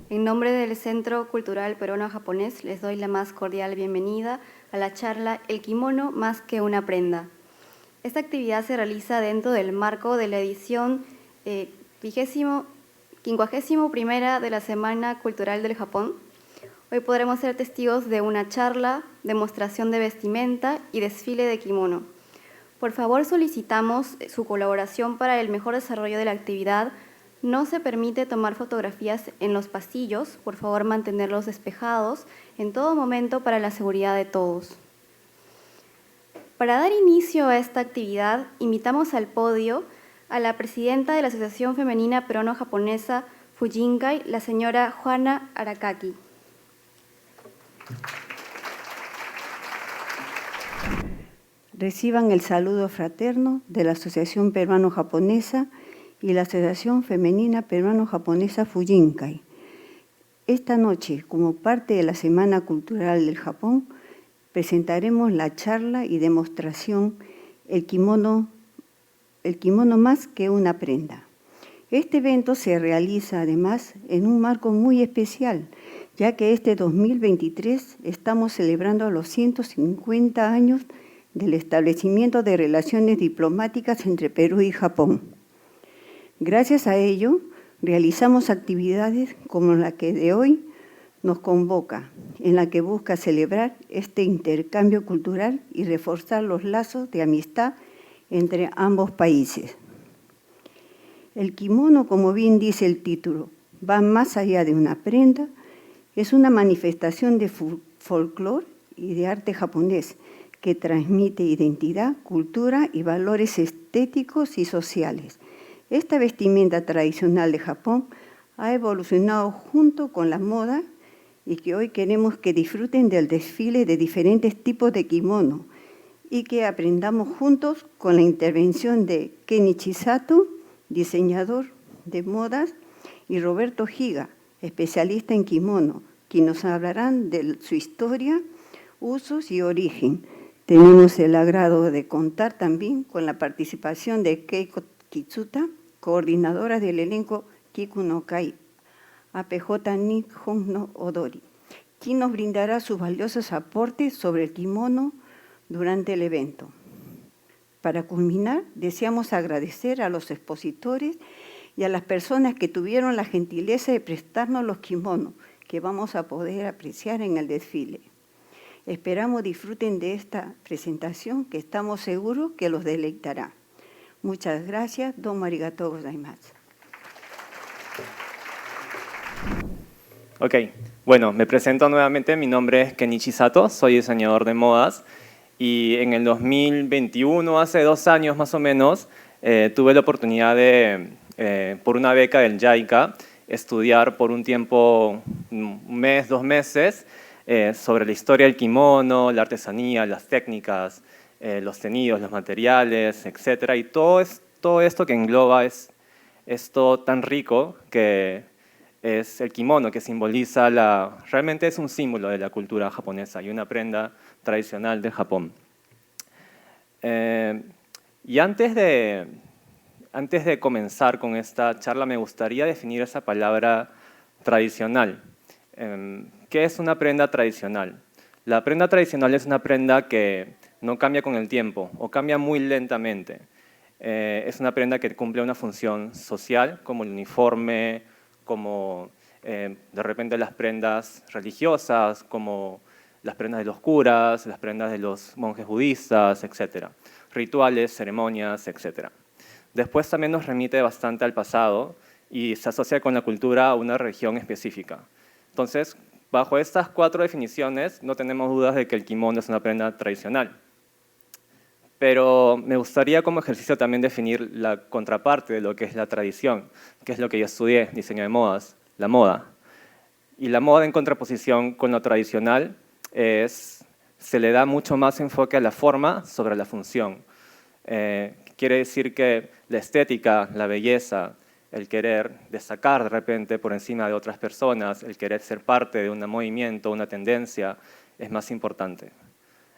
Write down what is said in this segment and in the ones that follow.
En nombre del Centro Cultural Peruano-Japonés les doy la más cordial bienvenida a la charla El kimono más que una prenda. Esta actividad se realiza dentro del marco de la edición 51ª de la Semana Cultural del Japón. Hoy podremos ser testigos de una charla, demostración de vestimenta y desfile de kimono. Por favor, solicitamos su colaboración para el mejor desarrollo de la actividad. No se permite tomar fotografías en los pasillos, por favor mantenerlos despejados en todo momento para la seguridad de todos. Para dar inicio a esta actividad, invitamos al podio a la presidenta de la Asociación Femenina Peruano-Japonesa Fujinkai, la señora Juana Arakaki. Reciban el saludo fraterno de la Asociación Peruano-Japonesa y la Asociación Femenina Peruano-Japonesa Fujinkai. Esta noche, como parte de la Semana Cultural del Japón, presentaremos la charla y demostración El kimono más que una prenda. Este evento se realiza además en un marco muy especial, ya que este 2023 estamos celebrando los 150 años del establecimiento de relaciones diplomáticas entre Perú y Japón. Gracias a ello, realizamos actividades como la que de hoy nos convoca, en la que busca celebrar este intercambio cultural y reforzar los lazos de amistad entre ambos países. El kimono, como bien dice el título, va más allá de una prenda, es una manifestación de folclore y de arte japonés que transmite identidad, cultura y valores estéticos y sociales. Esta vestimenta tradicional de Japón ha evolucionado junto con la moda y que hoy queremos que disfruten del desfile de diferentes tipos de kimono y que aprendamos juntos con la intervención de Kenichi Sato, diseñador de modas, y Roberto Higa, especialista en kimono, quienes nos hablarán de su historia, usos y origen. Tenemos el agrado de contar también con la participación de Keiko Kitsuta, coordinadora del elenco Kiku no Kai, APJ Nihon no Odori, quien nos brindará sus valiosos aportes sobre el kimono durante el evento. Para culminar, deseamos agradecer a los expositores y a las personas que tuvieron la gentileza de prestarnos los kimonos que vamos a poder apreciar en el desfile. Esperamos disfruten de esta presentación que estamos seguros que los deleitará. Muchas gracias. Domo arigatou gozaimasu. Ok, bueno, me presento nuevamente. Mi nombre es Kenichi Sato, soy diseñador de modas y en el 2021, hace 2 años más o menos, tuve la oportunidad de, por una beca del JICA, estudiar por un tiempo, un mes, 2 meses, sobre la historia del kimono, la artesanía, las técnicas, los teñidos, los materiales, etc. Y todo esto que engloba es esto tan rico que es el kimono, que simboliza realmente es un símbolo de la cultura japonesa y una prenda tradicional de Japón. Y antes de comenzar con esta charla, me gustaría definir esa palabra tradicional. ¿Qué es una prenda tradicional? La prenda tradicional es una prenda que no cambia con el tiempo o cambia muy lentamente. Es una prenda que cumple una función social, como el uniforme, como de repente las prendas religiosas, como las prendas de los curas, las prendas de los monjes budistas, etc. Rituales, ceremonias, etc. Después también nos remite bastante al pasado y se asocia con la cultura a una región específica. Entonces, bajo estas 4 definiciones, no tenemos dudas de que el kimono es una prenda tradicional. Pero me gustaría como ejercicio también definir la contraparte de lo que es la tradición, que es lo que yo estudié, diseño de modas, la moda. Y la moda en contraposición con lo tradicional se le da mucho más enfoque a la forma sobre la función. Quiere decir que la estética, la belleza, el querer destacar de repente por encima de otras personas, el querer ser parte de un movimiento, una tendencia, es más importante.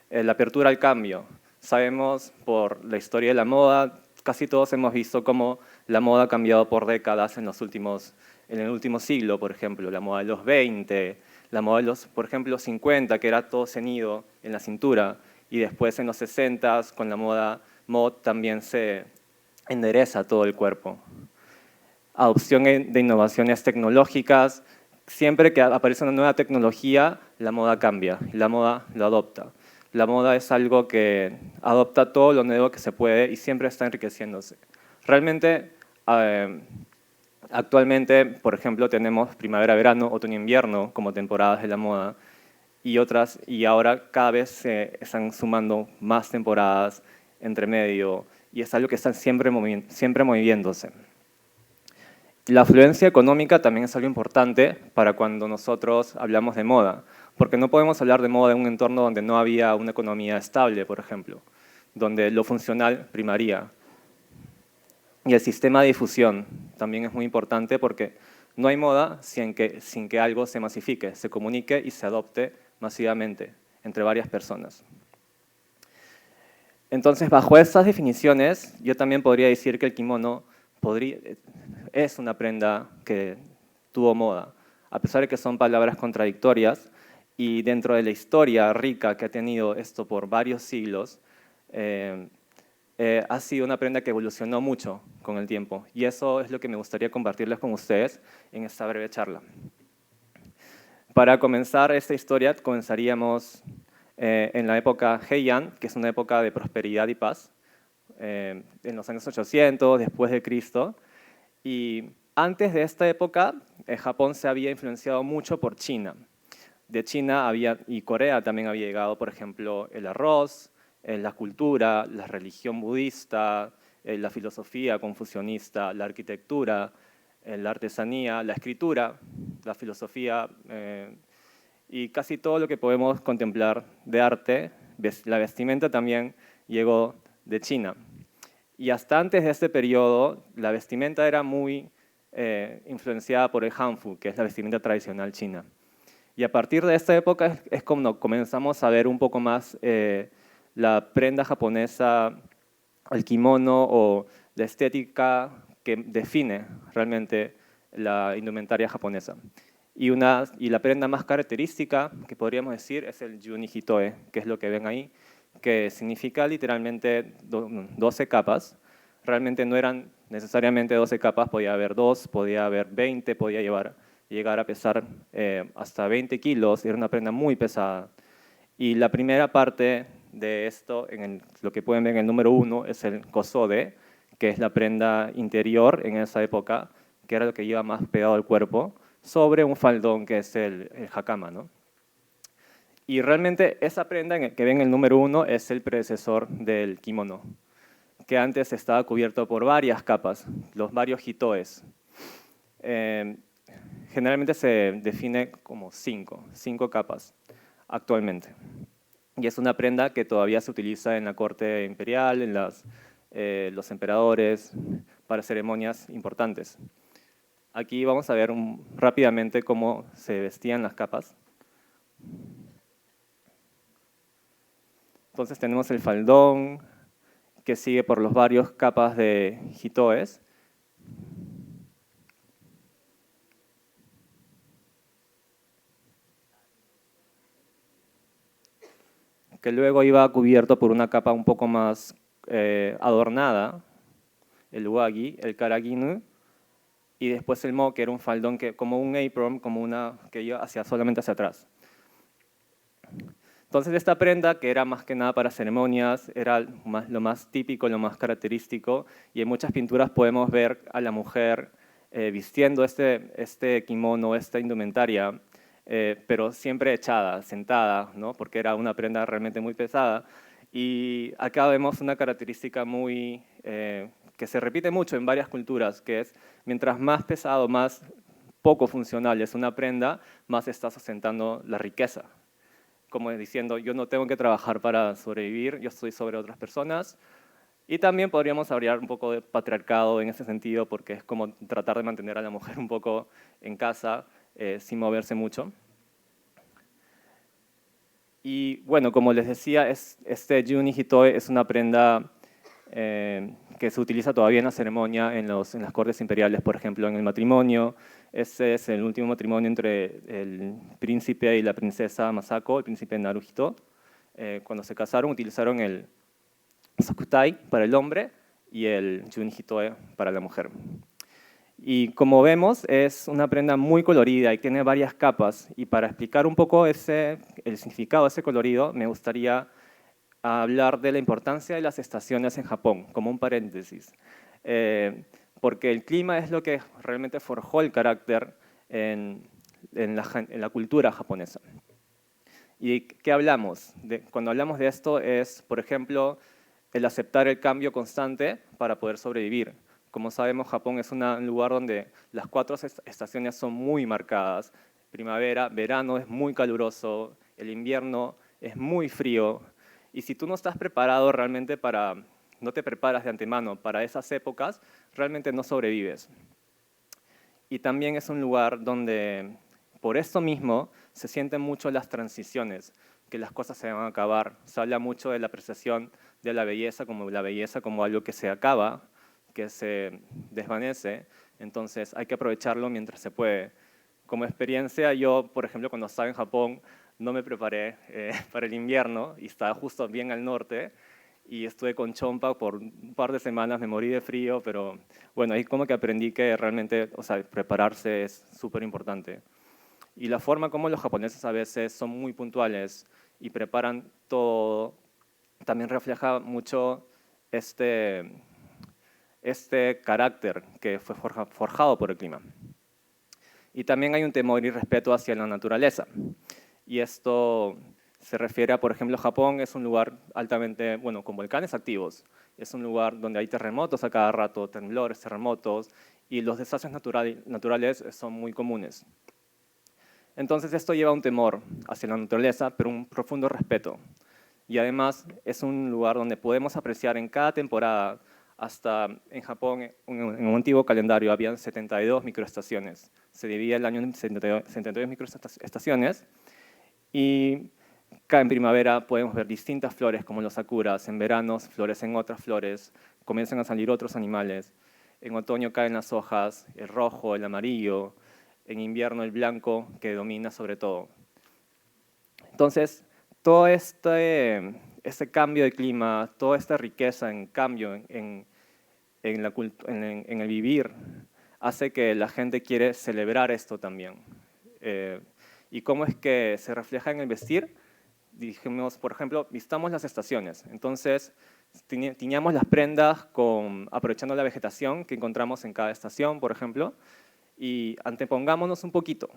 La apertura al cambio. Sabemos por la historia de la moda, casi todos hemos visto cómo la moda ha cambiado por décadas en el último siglo, por ejemplo, la moda de los 20, la moda de los, por ejemplo, 50, que era todo ceñido en la cintura, y después en los 60, con la moda mod, también se endereza todo el cuerpo. Adopción de innovaciones tecnológicas. Siempre que aparece una nueva tecnología, la moda cambia, y la moda lo adopta. La moda es algo que adopta todo lo nuevo que se puede y siempre está enriqueciéndose. Realmente, actualmente, por ejemplo, tenemos primavera-verano, otoño-invierno como temporadas de la moda y ahora cada vez se están sumando más temporadas entre medio y es algo que está siempre moviéndose. La afluencia económica también es algo importante para cuando nosotros hablamos de moda, porque no podemos hablar de moda en un entorno donde no había una economía estable, por ejemplo, donde lo funcional primaría. Y el sistema de difusión también es muy importante porque no hay moda sin que algo se masifique, se comunique y se adopte masivamente entre varias personas. Entonces, bajo estas definiciones, yo también podría decir que el kimono es una prenda que tuvo moda, a pesar de que son palabras contradictorias y dentro de la historia rica que ha tenido esto por varios siglos, ha sido una prenda que evolucionó mucho con el tiempo y eso es lo que me gustaría compartirles con ustedes en esta breve charla. Para comenzar esta historia, comenzaríamos en la época Heian, que es una época de prosperidad y paz, en los años 800, después de Cristo. Y antes de esta época, Japón se había influenciado mucho por China. De China y Corea también había llegado, por ejemplo, el arroz, la cultura, la religión budista, la filosofía confucionista, la arquitectura, la artesanía, la escritura, la filosofía y casi todo lo que podemos contemplar de arte. La vestimenta también llegó de China. Y hasta antes de este periodo, la vestimenta era muy influenciada por el hanfu, que es la vestimenta tradicional china. Y a partir de esta época es cuando comenzamos a ver un poco más la prenda japonesa, el kimono o la estética que define realmente la indumentaria japonesa. Y la prenda más característica que podríamos decir es el yuni hitoe, que es lo que ven ahí, que significa literalmente 12 capas. Realmente no eran necesariamente 12 capas, podía haber 2, podía haber 20, podía llegar a pesar hasta 20 kilos, era una prenda muy pesada. Y la primera parte de esto, lo que pueden ver en el número 1, es el kosode, que es la prenda interior en esa época, que era lo que iba más pegado al cuerpo, sobre un faldón que es el hakama, ¿no? Y realmente esa prenda que ven en el número 1 es el predecesor del kimono, que antes estaba cubierto por varias capas, los varios hitoes. Generalmente se define como 5 capas actualmente. Y es una prenda que todavía se utiliza en la corte imperial, en los emperadores, para ceremonias importantes. Aquí vamos a ver rápidamente cómo se vestían las capas. Entonces tenemos el faldón, que sigue por los varios capas de hitoes. Que luego iba cubierto por una capa un poco más adornada, el wagi, el karaginu, y después el mo, que era un faldón como un apron, que iba solamente hacia atrás. Entonces esta prenda, que era más que nada para ceremonias, era lo más típico, lo más característico, y en muchas pinturas podemos ver a la mujer vistiendo este kimono, esta indumentaria, pero siempre echada, sentada, ¿no? Porque era una prenda realmente muy pesada. Y acá vemos una característica que se repite mucho en varias culturas, que es mientras más pesado, más poco funcional es una prenda, más está sustentando la riqueza. Como diciendo, yo no tengo que trabajar para sobrevivir, yo estoy sobre otras personas. Y también podríamos hablar un poco de patriarcado en ese sentido, porque es como tratar de mantener a la mujer un poco en casa, sin moverse mucho. Y bueno, como les decía, este yuni hitoe es una prenda que se utiliza todavía en la ceremonia en las cortes imperiales, por ejemplo, en el matrimonio. Ese es el último matrimonio entre el príncipe y la princesa Masako, el príncipe Naruhito. Cuando se casaron utilizaron el sakutai para el hombre y el junhitoe para la mujer. Y como vemos, es una prenda muy colorida y tiene varias capas. Y para explicar un poco el significado de ese colorido, me gustaría hablar de la importancia de las estaciones en Japón, como un paréntesis. Porque el clima es lo que realmente forjó el carácter en la cultura japonesa. ¿Y qué hablamos? Cuando hablamos de esto es, por ejemplo, el aceptar el cambio constante para poder sobrevivir. Como sabemos, Japón es un lugar donde las 4 estaciones son muy marcadas. Primavera, verano es muy caluroso, el invierno es muy frío. Y si tú no estás preparado realmente no te preparas de antemano para esas épocas, realmente no sobrevives. Y también es un lugar donde, por esto mismo, se sienten mucho las transiciones, que las cosas se van a acabar. Se habla mucho de la apreciación de la belleza como algo que se acaba, que se desvanece, entonces hay que aprovecharlo mientras se puede. Como experiencia, yo, por ejemplo, cuando estaba en Japón, no me preparé para el invierno y estaba justo bien al norte y estuve con chompa por un par de semanas, me morí de frío, pero bueno, ahí como que aprendí que realmente, prepararse es súper importante. Y la forma como los japoneses a veces son muy puntuales y preparan todo, también refleja mucho este carácter que fue forjado por el clima. Y también hay un temor y respeto hacia la naturaleza. Y esto se refiere a, por ejemplo, Japón es un lugar altamente, con volcanes activos. Es un lugar donde hay terremotos a cada rato, temblores, terremotos, y los desastres naturales son muy comunes. Entonces esto lleva a un temor hacia la naturaleza, pero un profundo respeto. Y además es un lugar donde podemos apreciar en cada temporada, hasta en Japón, en un antiguo calendario, habían 72 microestaciones. Se dividía el año en 72 microestaciones y en primavera podemos ver distintas flores como los sakuras, en verano florecen otras flores, comienzan a salir otros animales, en otoño caen las hojas, el rojo, el amarillo, en invierno el blanco que domina sobre todo. Entonces, todo este cambio de clima, toda esta riqueza en cambio en el vivir, hace que la gente quiere celebrar esto también. ¿Y cómo es que se refleja en el vestir? Dijimos, por ejemplo, vistamos las estaciones. Entonces, tiñamos las prendas aprovechando la vegetación que encontramos en cada estación, por ejemplo, y antepongámonos un poquito.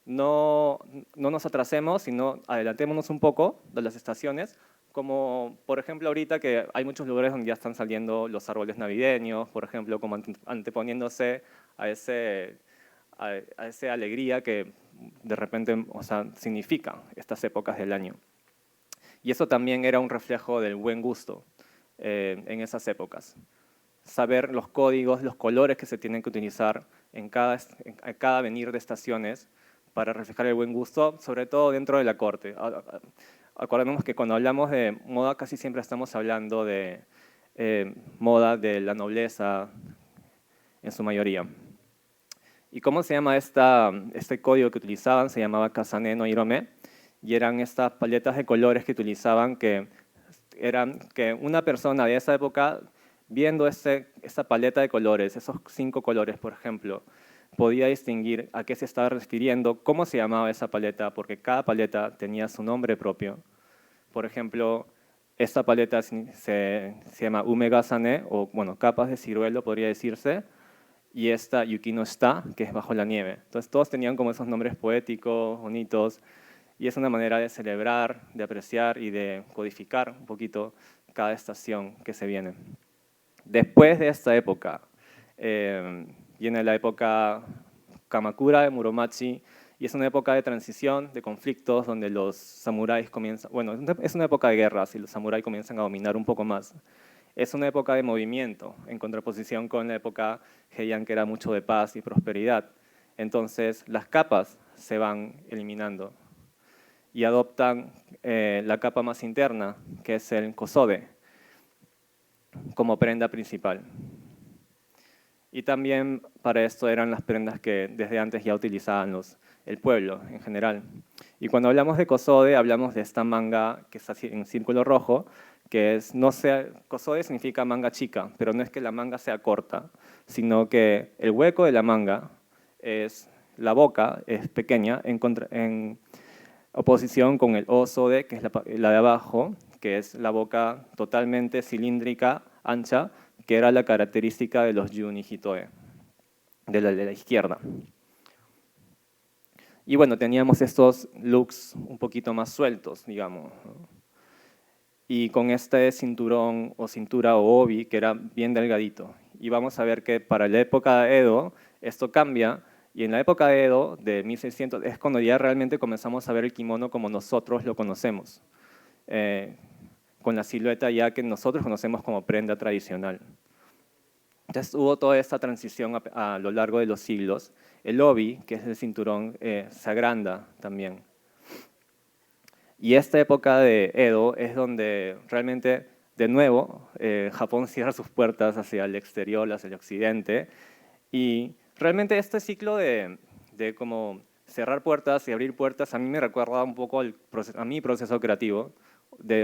No nos atrasemos, sino adelantémonos un poco de las estaciones, como por ejemplo ahorita que hay muchos lugares donde ya están saliendo los árboles navideños, por ejemplo, como anteponiéndose a esa alegría que de repente significa estas épocas del año. Y eso también era un reflejo del buen gusto en esas épocas. Saber los códigos, los colores que se tienen que utilizar en cada venir de estaciones para reflejar el buen gusto, sobre todo dentro de la corte. Acordémonos que cuando hablamos de moda casi siempre estamos hablando de moda de la nobleza en su mayoría. ¿Y cómo se llama este código que utilizaban? Se llamaba Kasane no Hirome, y eran estas paletas de colores que utilizaban que una persona de esa época, viendo esa paleta de colores, esos 5 colores, por ejemplo, podía distinguir a qué se estaba refiriendo, cómo se llamaba esa paleta, porque cada paleta tenía su nombre propio. Por ejemplo, esta paleta se llama Umegasane, o capas de ciruelo podría decirse, y esta Yuki no Shita, que es bajo la nieve. Entonces todos tenían como esos nombres poéticos, bonitos, y es una manera de celebrar, de apreciar y de codificar un poquito cada estación que se viene. Después de esta época, viene la época Kamakura de Muromachi, y es una época de transición, de conflictos, donde los samuráis comienzan, es una época de guerras y los samuráis comienzan a dominar un poco más. Es una época de movimiento, en contraposición con la época Heian, que era mucho de paz y prosperidad. Entonces, las capas se van eliminando y adoptan la capa más interna, que es el kosode. como prenda principal. Y también para esto eran las prendas que desde antes ya utilizaban el pueblo en general. Y cuando hablamos de kosode, hablamos de esta manga que está en círculo rojo, que es, kosode significa manga chica, pero no es que la manga sea corta, sino que el hueco de la manga la boca es pequeña en oposición con el osode, que es la de abajo, que es la boca totalmente cilíndrica, ancha, que era la característica de los yuni hitoe, de la izquierda. Y bueno, teníamos estos looks un poquito más sueltos, digamos, ¿no? Y con este cinturón o cintura o obi, que era bien delgadito. Y vamos a ver que para la época de Edo esto cambia, y en la época de Edo, de 1600, es cuando ya realmente comenzamos a ver el kimono como nosotros lo conocemos, con la silueta ya que nosotros conocemos como prenda tradicional. Entonces hubo toda esta transición a lo largo de los siglos. El obi, que es el cinturón, se agranda también. Y esta época de Edo es donde realmente, de nuevo, Japón cierra sus puertas hacia el exterior, hacia el occidente. Y realmente este ciclo de como cerrar puertas y abrir puertas a mí me recuerda un poco a mi proceso creativo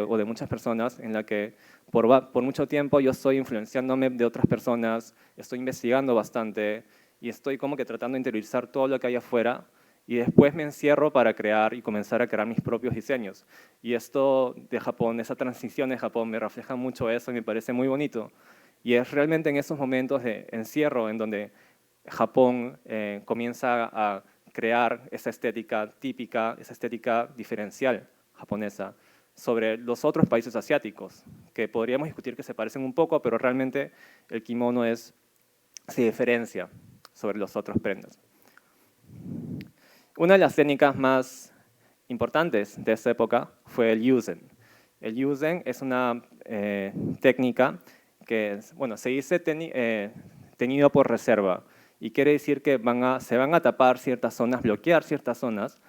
o de muchas personas, en la que por mucho tiempo yo estoy influenciándome de otras personas, estoy investigando bastante y estoy como que tratando de interiorizar todo lo que hay afuera, y después me encierro para crear y comenzar a crear mis propios diseños. Y esto de Japón, esa transición de Japón me refleja mucho eso y me parece muy bonito. Y es realmente en esos momentos de encierro en donde Japón comienza a crear esa estética típica, esa estética diferencial japonesa sobre los otros países asiáticos, que podríamos discutir que se parecen un poco, pero realmente el kimono se diferencia sobre los otros prendas. Una de las técnicas más importantes de esta época fue el yuzen. El yuzen es una técnica que se dice tenido por reserva, y quiere decir que se van a tapar ciertas zonas, bloquear ciertas zonas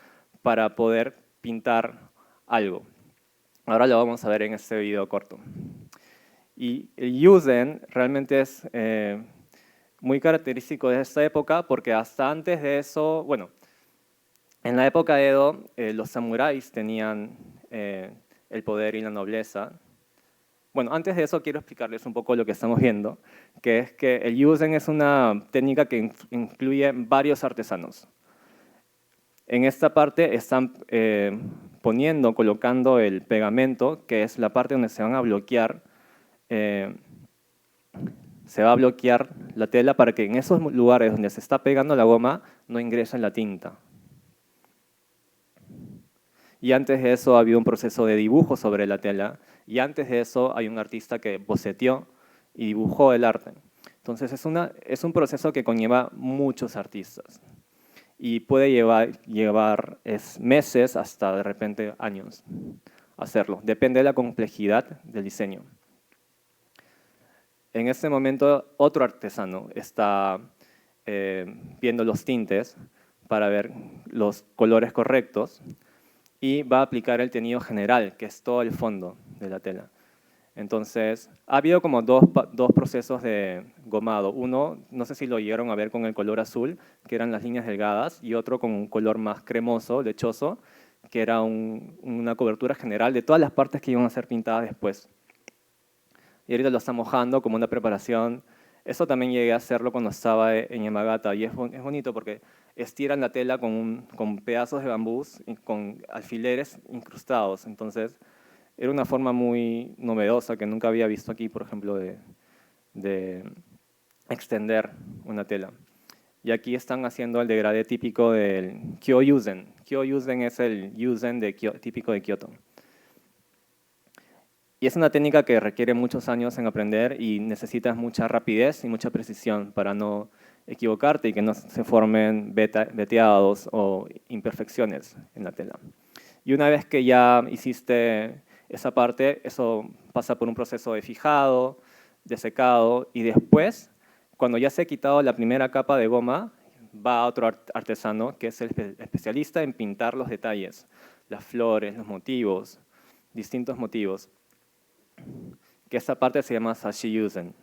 para poder pintar algo. Ahora lo vamos a ver en este video corto. Y el yuzen realmente es muy característico de esta época porque hasta antes de eso, en la época de Edo, los samuráis tenían el poder y la nobleza. Bueno, antes de eso quiero explicarles un poco lo que estamos viendo, que es que el yuzen es una técnica que incluye varios artesanos. En esta parte están colocando el pegamento, que es la parte donde se van a bloquear, se va a bloquear la tela para que en esos lugares donde se está pegando la goma no ingrese la tinta. Y antes de eso ha habido un proceso de dibujo sobre la tela, y antes de eso hay un artista que boceteó y dibujó el arte. Entonces es un proceso que conlleva muchos artistas y puede llevar meses hasta de repente años hacerlo. Depende de la complejidad del diseño. En este momento otro artesano está viendo los tintes para ver los colores correctos y va a aplicar el teñido general, que es todo el fondo de la tela. Entonces, ha habido como dos procesos de gomado. Uno, no sé si lo llegaron a ver con el color azul, que eran las líneas delgadas, y otro con un color más cremoso, lechoso, que era una cobertura general de todas las partes que iban a ser pintadas después. Y ahorita lo está mojando como una preparación. Eso también llegué a hacerlo cuando estaba en Yamagata, y es bonito porque estiran la tela con pedazos de bambús y con alfileres incrustados. Entonces, era una forma muy novedosa que nunca había visto aquí, por ejemplo, de extender una tela. Y aquí están haciendo el degradé típico del Kyoyuzen. Kyoyuzen es el yuzen típico de Kioto. Y es una técnica que requiere muchos años en aprender y necesitas mucha rapidez y mucha precisión para no equivocarte y que no se formen veteados o imperfecciones en la tela. Y una vez que ya hiciste esa parte, eso pasa por un proceso de fijado, de secado, y después, cuando ya se ha quitado la primera capa de goma, va otro artesano que es el especialista en pintar los detalles, las flores, los motivos, distintos motivos, que esta parte se llama Sashi Yuzen.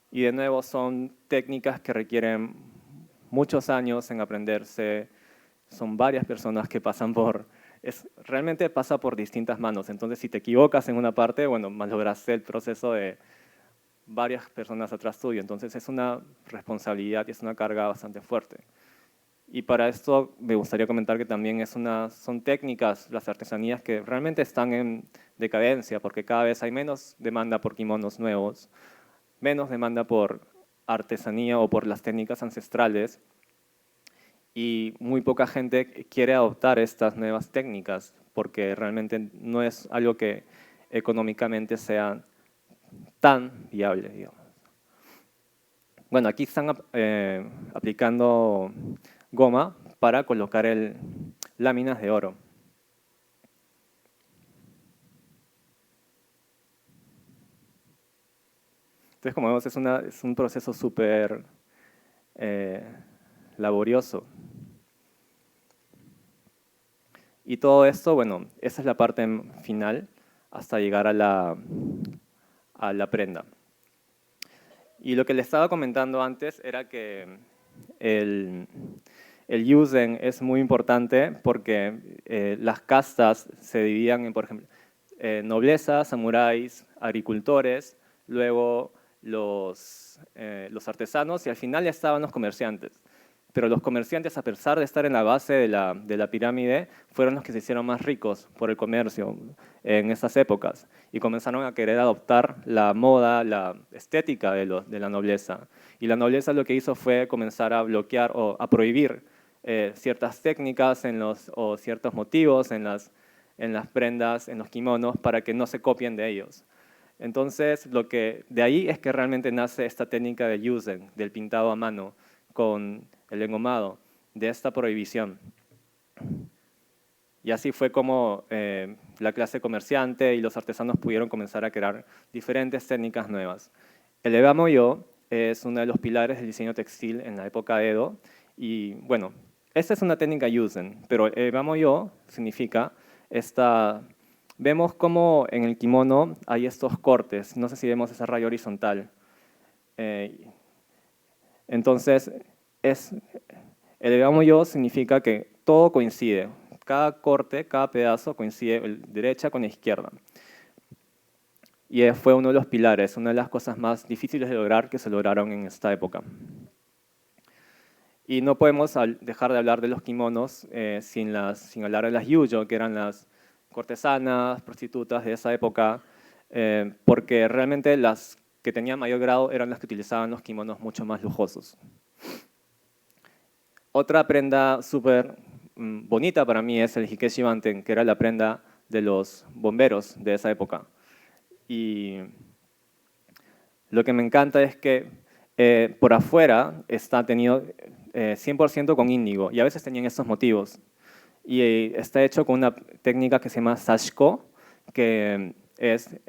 Y de nuevo son técnicas que requieren muchos años en aprenderse, son varias personas que pasan realmente pasa por distintas manos. Entonces, si te equivocas en una parte, bueno, malograste el proceso de varias personas atrás tuyo. Entonces, es una responsabilidad y es una carga bastante fuerte. Y para esto me gustaría comentar que también son técnicas, las artesanías, que realmente están en decadencia, porque cada vez hay menos demanda por kimonos nuevos, menos demanda por artesanía o por las técnicas ancestrales, y muy poca gente quiere adoptar estas nuevas técnicas porque realmente no es algo que económicamente sea tan viable, digamos. Bueno, aquí están aplicando goma para colocar láminas de oro. Entonces, como vemos, es un proceso súper laborioso. Y todo esto, bueno, esa es la parte final hasta llegar a la prenda. Y lo que les estaba comentando antes era que el yuzen es muy importante porque las castas se dividían en, por ejemplo, nobleza, samuráis, agricultores, luego los artesanos y al final ya estaban los comerciantes. Pero los comerciantes, a pesar de estar en la base de la pirámide, fueron los que se hicieron más ricos por el comercio en esas épocas y comenzaron a querer adoptar la moda, la estética de la nobleza. Y la nobleza lo que hizo fue comenzar a bloquear o a prohibir ciertas técnicas o ciertos motivos en las prendas, en los kimonos, para que no se copien de ellos. Entonces, de ahí es que realmente nace esta técnica de yuzen, del pintado a mano, con el engomado, de esta prohibición. Y así fue como la clase comerciante y los artesanos pudieron comenzar a crear diferentes técnicas nuevas. El ebamo-yo es uno de los pilares del diseño textil en la época Edo. Y bueno, esta es una técnica yuzen, pero el ebamo-yo significa vemos como en el kimono hay estos cortes, no sé si vemos esa raya horizontal. Entonces, el ebamo-yo significa que todo coincide, cada corte, cada pedazo coincide derecha con la izquierda. Y fue uno de los pilares, una de las cosas más difíciles de lograr que se lograron en esta época. Y no podemos dejar de hablar de los kimonos sin hablar de las yuyo, que eran las cortesanas, prostitutas de esa época, porque realmente las que tenían mayor grado eran las que utilizaban los kimonos mucho más lujosos. Otra prenda súper bonita para mí es el Hikeshi Banten, que era la prenda de los bomberos de esa época. Y lo que me encanta es que por afuera está tenido 100% con índigo, y a veces tenían estos motivos. Y está hecho con una técnica que se llama sashiko, que es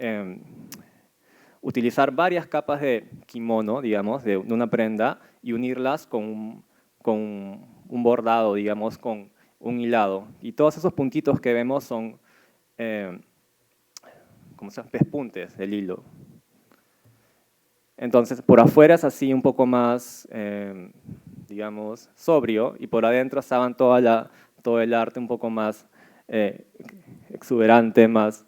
utilizar varias capas de kimono, digamos, de una prenda, y unirlas con un bordado, digamos, con un hilado. Y todos esos puntitos que vemos son como pespuntes del hilo. Entonces, por afuera es así un poco más, digamos, sobrio, y por adentro estaban todo el arte un poco más exuberante, más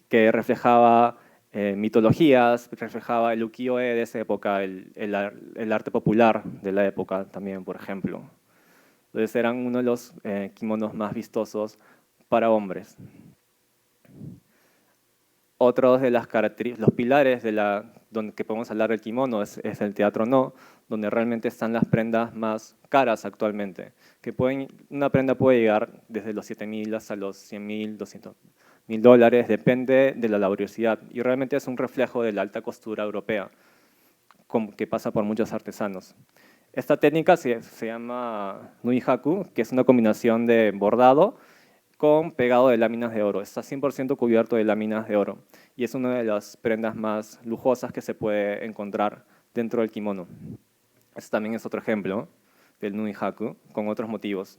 que reflejaba mitologías, reflejaba el ukiyo-e de esa época, el arte popular de la época también, por ejemplo. Entonces eran uno de los kimonos más vistosos para hombres. Otros de los pilares que podemos hablar del kimono es el teatro no, donde realmente están las prendas más caras actualmente. Una prenda puede llegar desde los 7.000 hasta los 100.000, 200.000 dólares, depende de la laboriosidad. Y realmente es un reflejo de la alta costura europea, que pasa por muchos artesanos. Esta técnica se llama nui-haku, que es una combinación de bordado con pegado de láminas de oro. Está 100% cubierto de láminas de oro y es una de las prendas más lujosas que se puede encontrar dentro del kimono. Este también es otro ejemplo del nui-haku con otros motivos.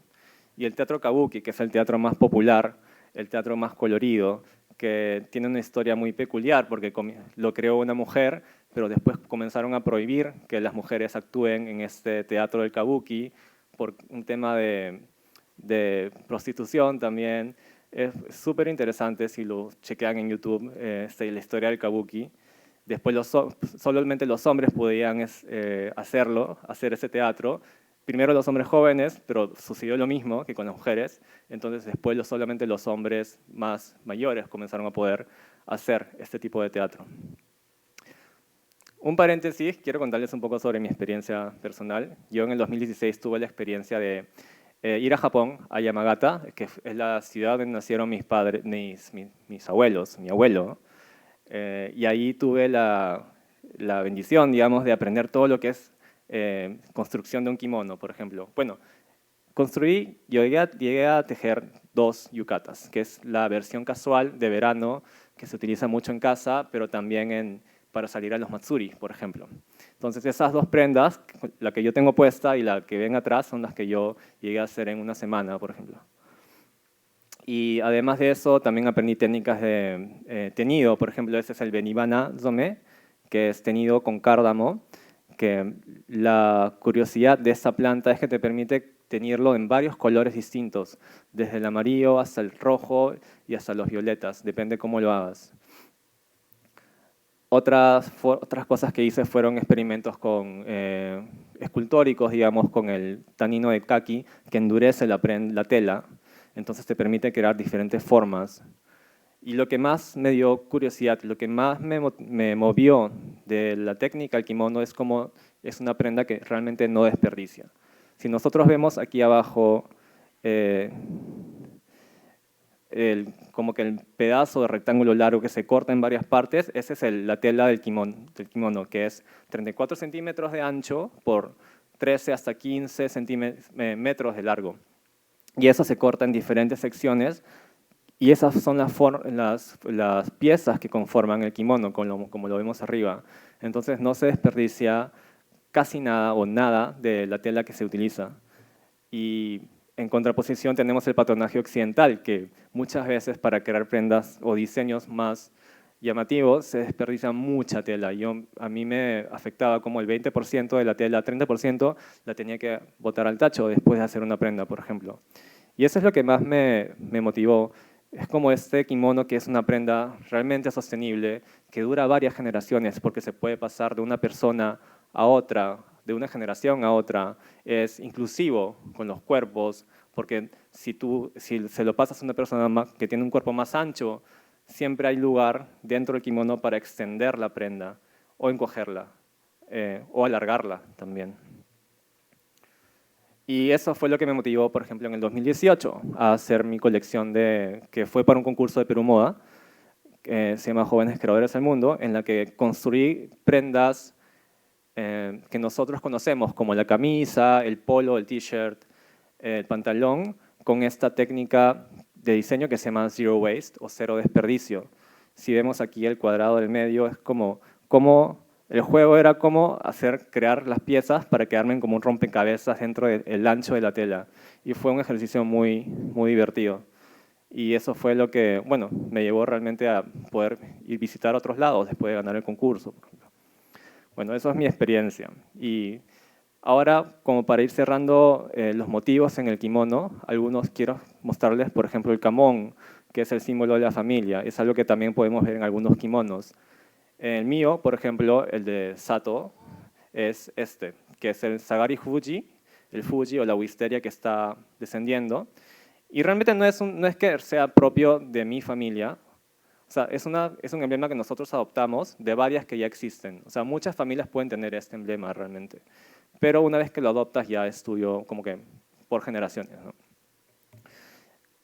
Y el teatro kabuki, que es el teatro más popular, el teatro más colorido, que tiene una historia muy peculiar porque lo creó una mujer, pero después comenzaron a prohibir que las mujeres actúen en este teatro del kabuki por un tema de prostitución también. Es súper interesante si lo chequean en YouTube, la historia del kabuki. Después solamente los hombres podían hacer ese teatro. Primero los hombres jóvenes, pero sucedió lo mismo que con las mujeres. Entonces después solamente los hombres más mayores comenzaron a poder hacer este tipo de teatro. Un paréntesis, quiero contarles un poco sobre mi experiencia personal. Yo en el 2016 tuve la experiencia de ir a Japón, a Yamagata, que es la ciudad donde nacieron mis padres, mis abuelos, mi abuelo. Y ahí tuve la bendición, digamos, de aprender todo lo que es construcción de un kimono, por ejemplo. Bueno, llegué a tejer 2 yukatas, que es la versión casual de verano, que se utiliza mucho en casa, pero también para salir a los matsuri, por ejemplo. Entonces esas 2 prendas, la que yo tengo puesta y la que ven atrás, son las que yo llegué a hacer en una semana, por ejemplo. Y además de eso, también aprendí técnicas de teñido. Por ejemplo, ese es el Benibana Zome, que es teñido con cárdamo, que la curiosidad de esta planta es que te permite teñirlo en varios colores distintos, desde el amarillo hasta el rojo y hasta los violetas, depende cómo lo hagas. Otras cosas que hice fueron experimentos escultóricos, digamos, con el tanino de kaki, que endurece la tela, entonces te permite crear diferentes formas. Y lo que más me dio curiosidad, lo que más me movió de la técnica del kimono es cómo es una prenda que realmente no desperdicia. Si nosotros vemos aquí abajo como que el pedazo de rectángulo largo que se corta en varias partes, esa es la tela del kimono, que es 34 centímetros de ancho por 13 hasta 15 metros de largo. Y eso se corta en diferentes secciones y esas son las piezas que conforman el kimono, como lo vemos arriba. Entonces no se desperdicia casi nada o nada de la tela que se utiliza. Y en contraposición tenemos el patronaje occidental, que muchas veces para crear prendas o diseños más llamativos se desperdicia mucha tela. A mí me afectaba como el 20% de la tela, 30% la tenía que botar al tacho después de hacer una prenda, por ejemplo. Y eso es lo que más me motivó. Es como este kimono que es una prenda realmente sostenible, que dura varias generaciones porque se puede pasar de una persona a otra, de una generación a otra. Es inclusivo con los cuerpos, porque si se lo pasas a una persona que tiene un cuerpo más ancho, siempre hay lugar dentro del kimono para extender la prenda o encogerla o alargarla también. Y eso fue lo que me motivó, por ejemplo, en el 2018 a hacer mi colección que fue para un concurso de Perú Moda, que se llama Jóvenes Creadores del Mundo, en la que construí prendas que nosotros conocemos, como la camisa, el polo, el t-shirt, el pantalón, con esta técnica de diseño que se llama Zero Waste o cero desperdicio. Si vemos aquí el cuadrado del medio, es como el juego era cómo crear las piezas para que armen como un rompecabezas dentro del ancho de la tela. Y fue un ejercicio muy, muy divertido. Y eso fue lo que, bueno, me llevó realmente a poder ir visitar otros lados después de ganar el concurso, por ejemplo. Bueno, eso es mi experiencia. Y ahora, como para ir cerrando los motivos en el kimono, algunos quiero mostrarles, por ejemplo, el kamon, que es el símbolo de la familia. Es algo que también podemos ver en algunos kimonos. El mío, por ejemplo, el de Sato, es que es el Sagari Fuji, el Fuji o la wisteria que está descendiendo. Y realmente no es que sea propio de mi familia, o sea, es un emblema que nosotros adoptamos de varias que ya existen. O sea, muchas familias pueden tener este emblema realmente, pero una vez que lo adoptas ya es tuyo como que por generaciones, ¿no?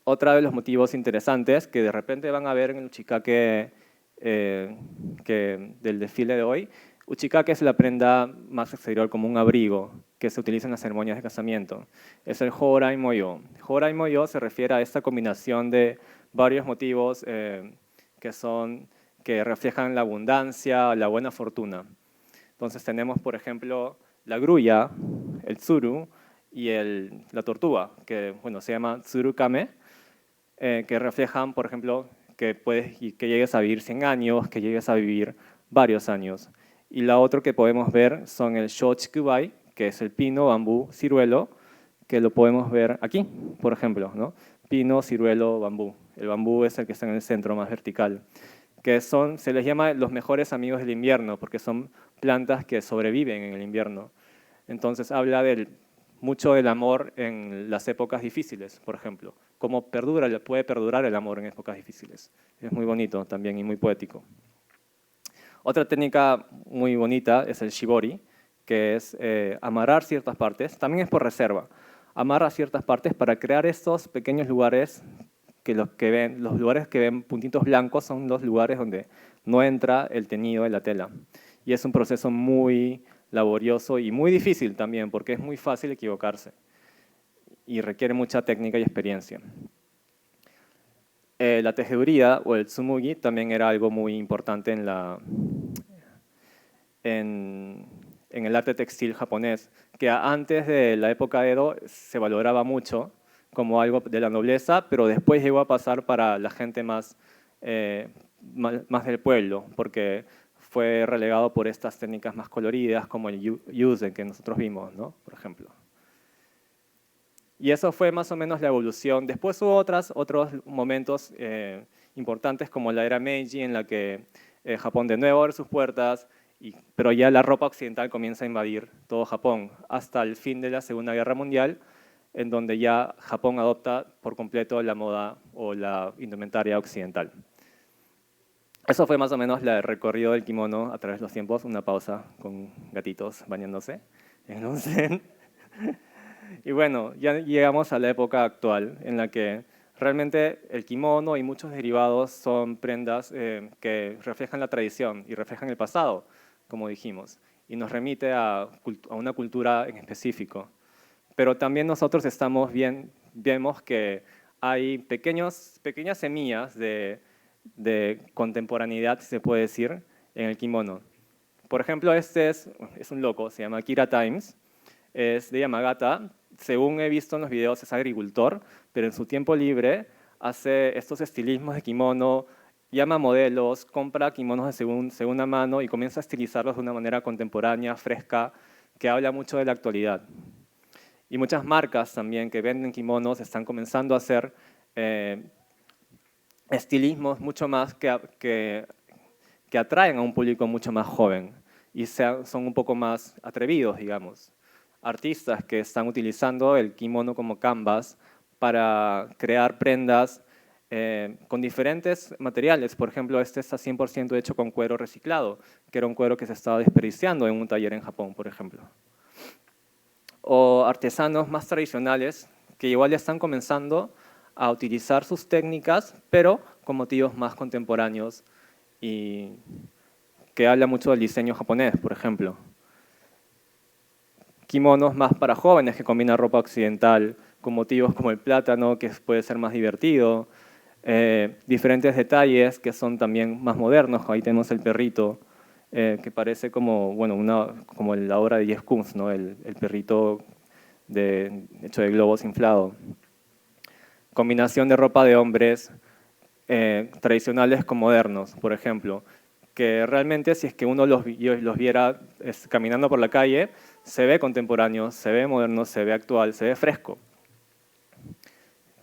Otra de los motivos interesantes que de repente van a ver en el uchikake del desfile de hoy, uchikake es la prenda más exterior como un abrigo que se utiliza en las ceremonias de casamiento. Es el Horai Moyo. Horai Moyo se refiere a esta combinación de varios motivos que reflejan la abundancia, la buena fortuna. Entonces tenemos, por ejemplo, la grulla, el tsuru y la tortuga, que bueno, se llama tsurukame. que reflejan, por ejemplo, que llegues a vivir 100 años, que llegues a vivir varios años. Y la otra que podemos ver son el Shochikubai, que es el pino, bambú, ciruelo, que lo podemos ver aquí, por ejemplo, ¿no? Pino, ciruelo, bambú. El bambú es el que está en el centro, más vertical, que se les llama los mejores amigos del invierno, porque son plantas que sobreviven en el invierno. Entonces habla mucho del amor en las épocas difíciles, por ejemplo. Cómo puede perdurar el amor en épocas difíciles. Es muy bonito también y muy poético. Otra técnica muy bonita es el shibori, que es amarrar ciertas partes. También es por reserva. Amarra ciertas partes para crear estos pequeños lugares, que los lugares que ven puntitos blancos son los lugares donde no entra el teñido de la tela. Y es un proceso muy laborioso y muy difícil también, porque es muy fácil equivocarse y requiere mucha técnica y experiencia. La tejeduría o el tsumugi también era algo muy importante en el arte textil japonés, que antes de la época Edo se valoraba mucho como algo de la nobleza, pero después llegó a pasar para la gente más del pueblo, porque fue relegado por estas técnicas más coloridas, como el yuze que nosotros vimos, ¿no? Por ejemplo. Y eso fue más o menos la evolución. Después hubo otros momentos importantes, como la era Meiji, en la que Japón de nuevo abre sus puertas, pero ya la ropa occidental comienza a invadir todo Japón, hasta el fin de la Segunda Guerra Mundial, en donde ya Japón adopta por completo la moda o la indumentaria occidental. Eso fue más o menos el recorrido del kimono a través de los tiempos. Una pausa con gatitos bañándose en un zen. Y bueno, ya llegamos a la época actual, en la que realmente el kimono y muchos derivados son prendas que reflejan la tradición y reflejan el pasado, como dijimos, y nos remite a una cultura en específico. Pero también nosotros vemos que hay pequeñas semillas de contemporaneidad, si se puede decir, en el kimono. Por ejemplo, este es un loco, se llama Kira Times, es de Yamagata. Según he visto en los videos, es agricultor, pero en su tiempo libre hace estos estilismos de kimono, llama modelos, compra kimonos de segunda mano y comienza a estilizarlos de una manera contemporánea, fresca, que habla mucho de la actualidad. Y muchas marcas también que venden kimonos están comenzando a hacer estilismos mucho más que atraen a un público mucho más joven y son un poco más atrevidos, digamos. Artistas que están utilizando el kimono como canvas para crear prendas con diferentes materiales. Por ejemplo, este está 100% hecho con cuero reciclado, que era un cuero que se estaba desperdiciando en un taller en Japón, por ejemplo. O artesanos más tradicionales que igual ya están comenzando a utilizar sus técnicas, pero con motivos más contemporáneos y que habla mucho del diseño japonés, por ejemplo. Kimonos más para jóvenes que combinan ropa occidental con motivos como el plátano, que puede ser más divertido. Diferentes detalles que son también más modernos. Ahí tenemos el perrito, que parece como, bueno, como la obra de Jeff Koons, ¿no? El perrito hecho de globos inflado. Combinación de ropa de hombres tradicionales con modernos, por ejemplo, que realmente si es que uno los viera caminando por la calle, se ve contemporáneo, se ve moderno, se ve actual, se ve fresco.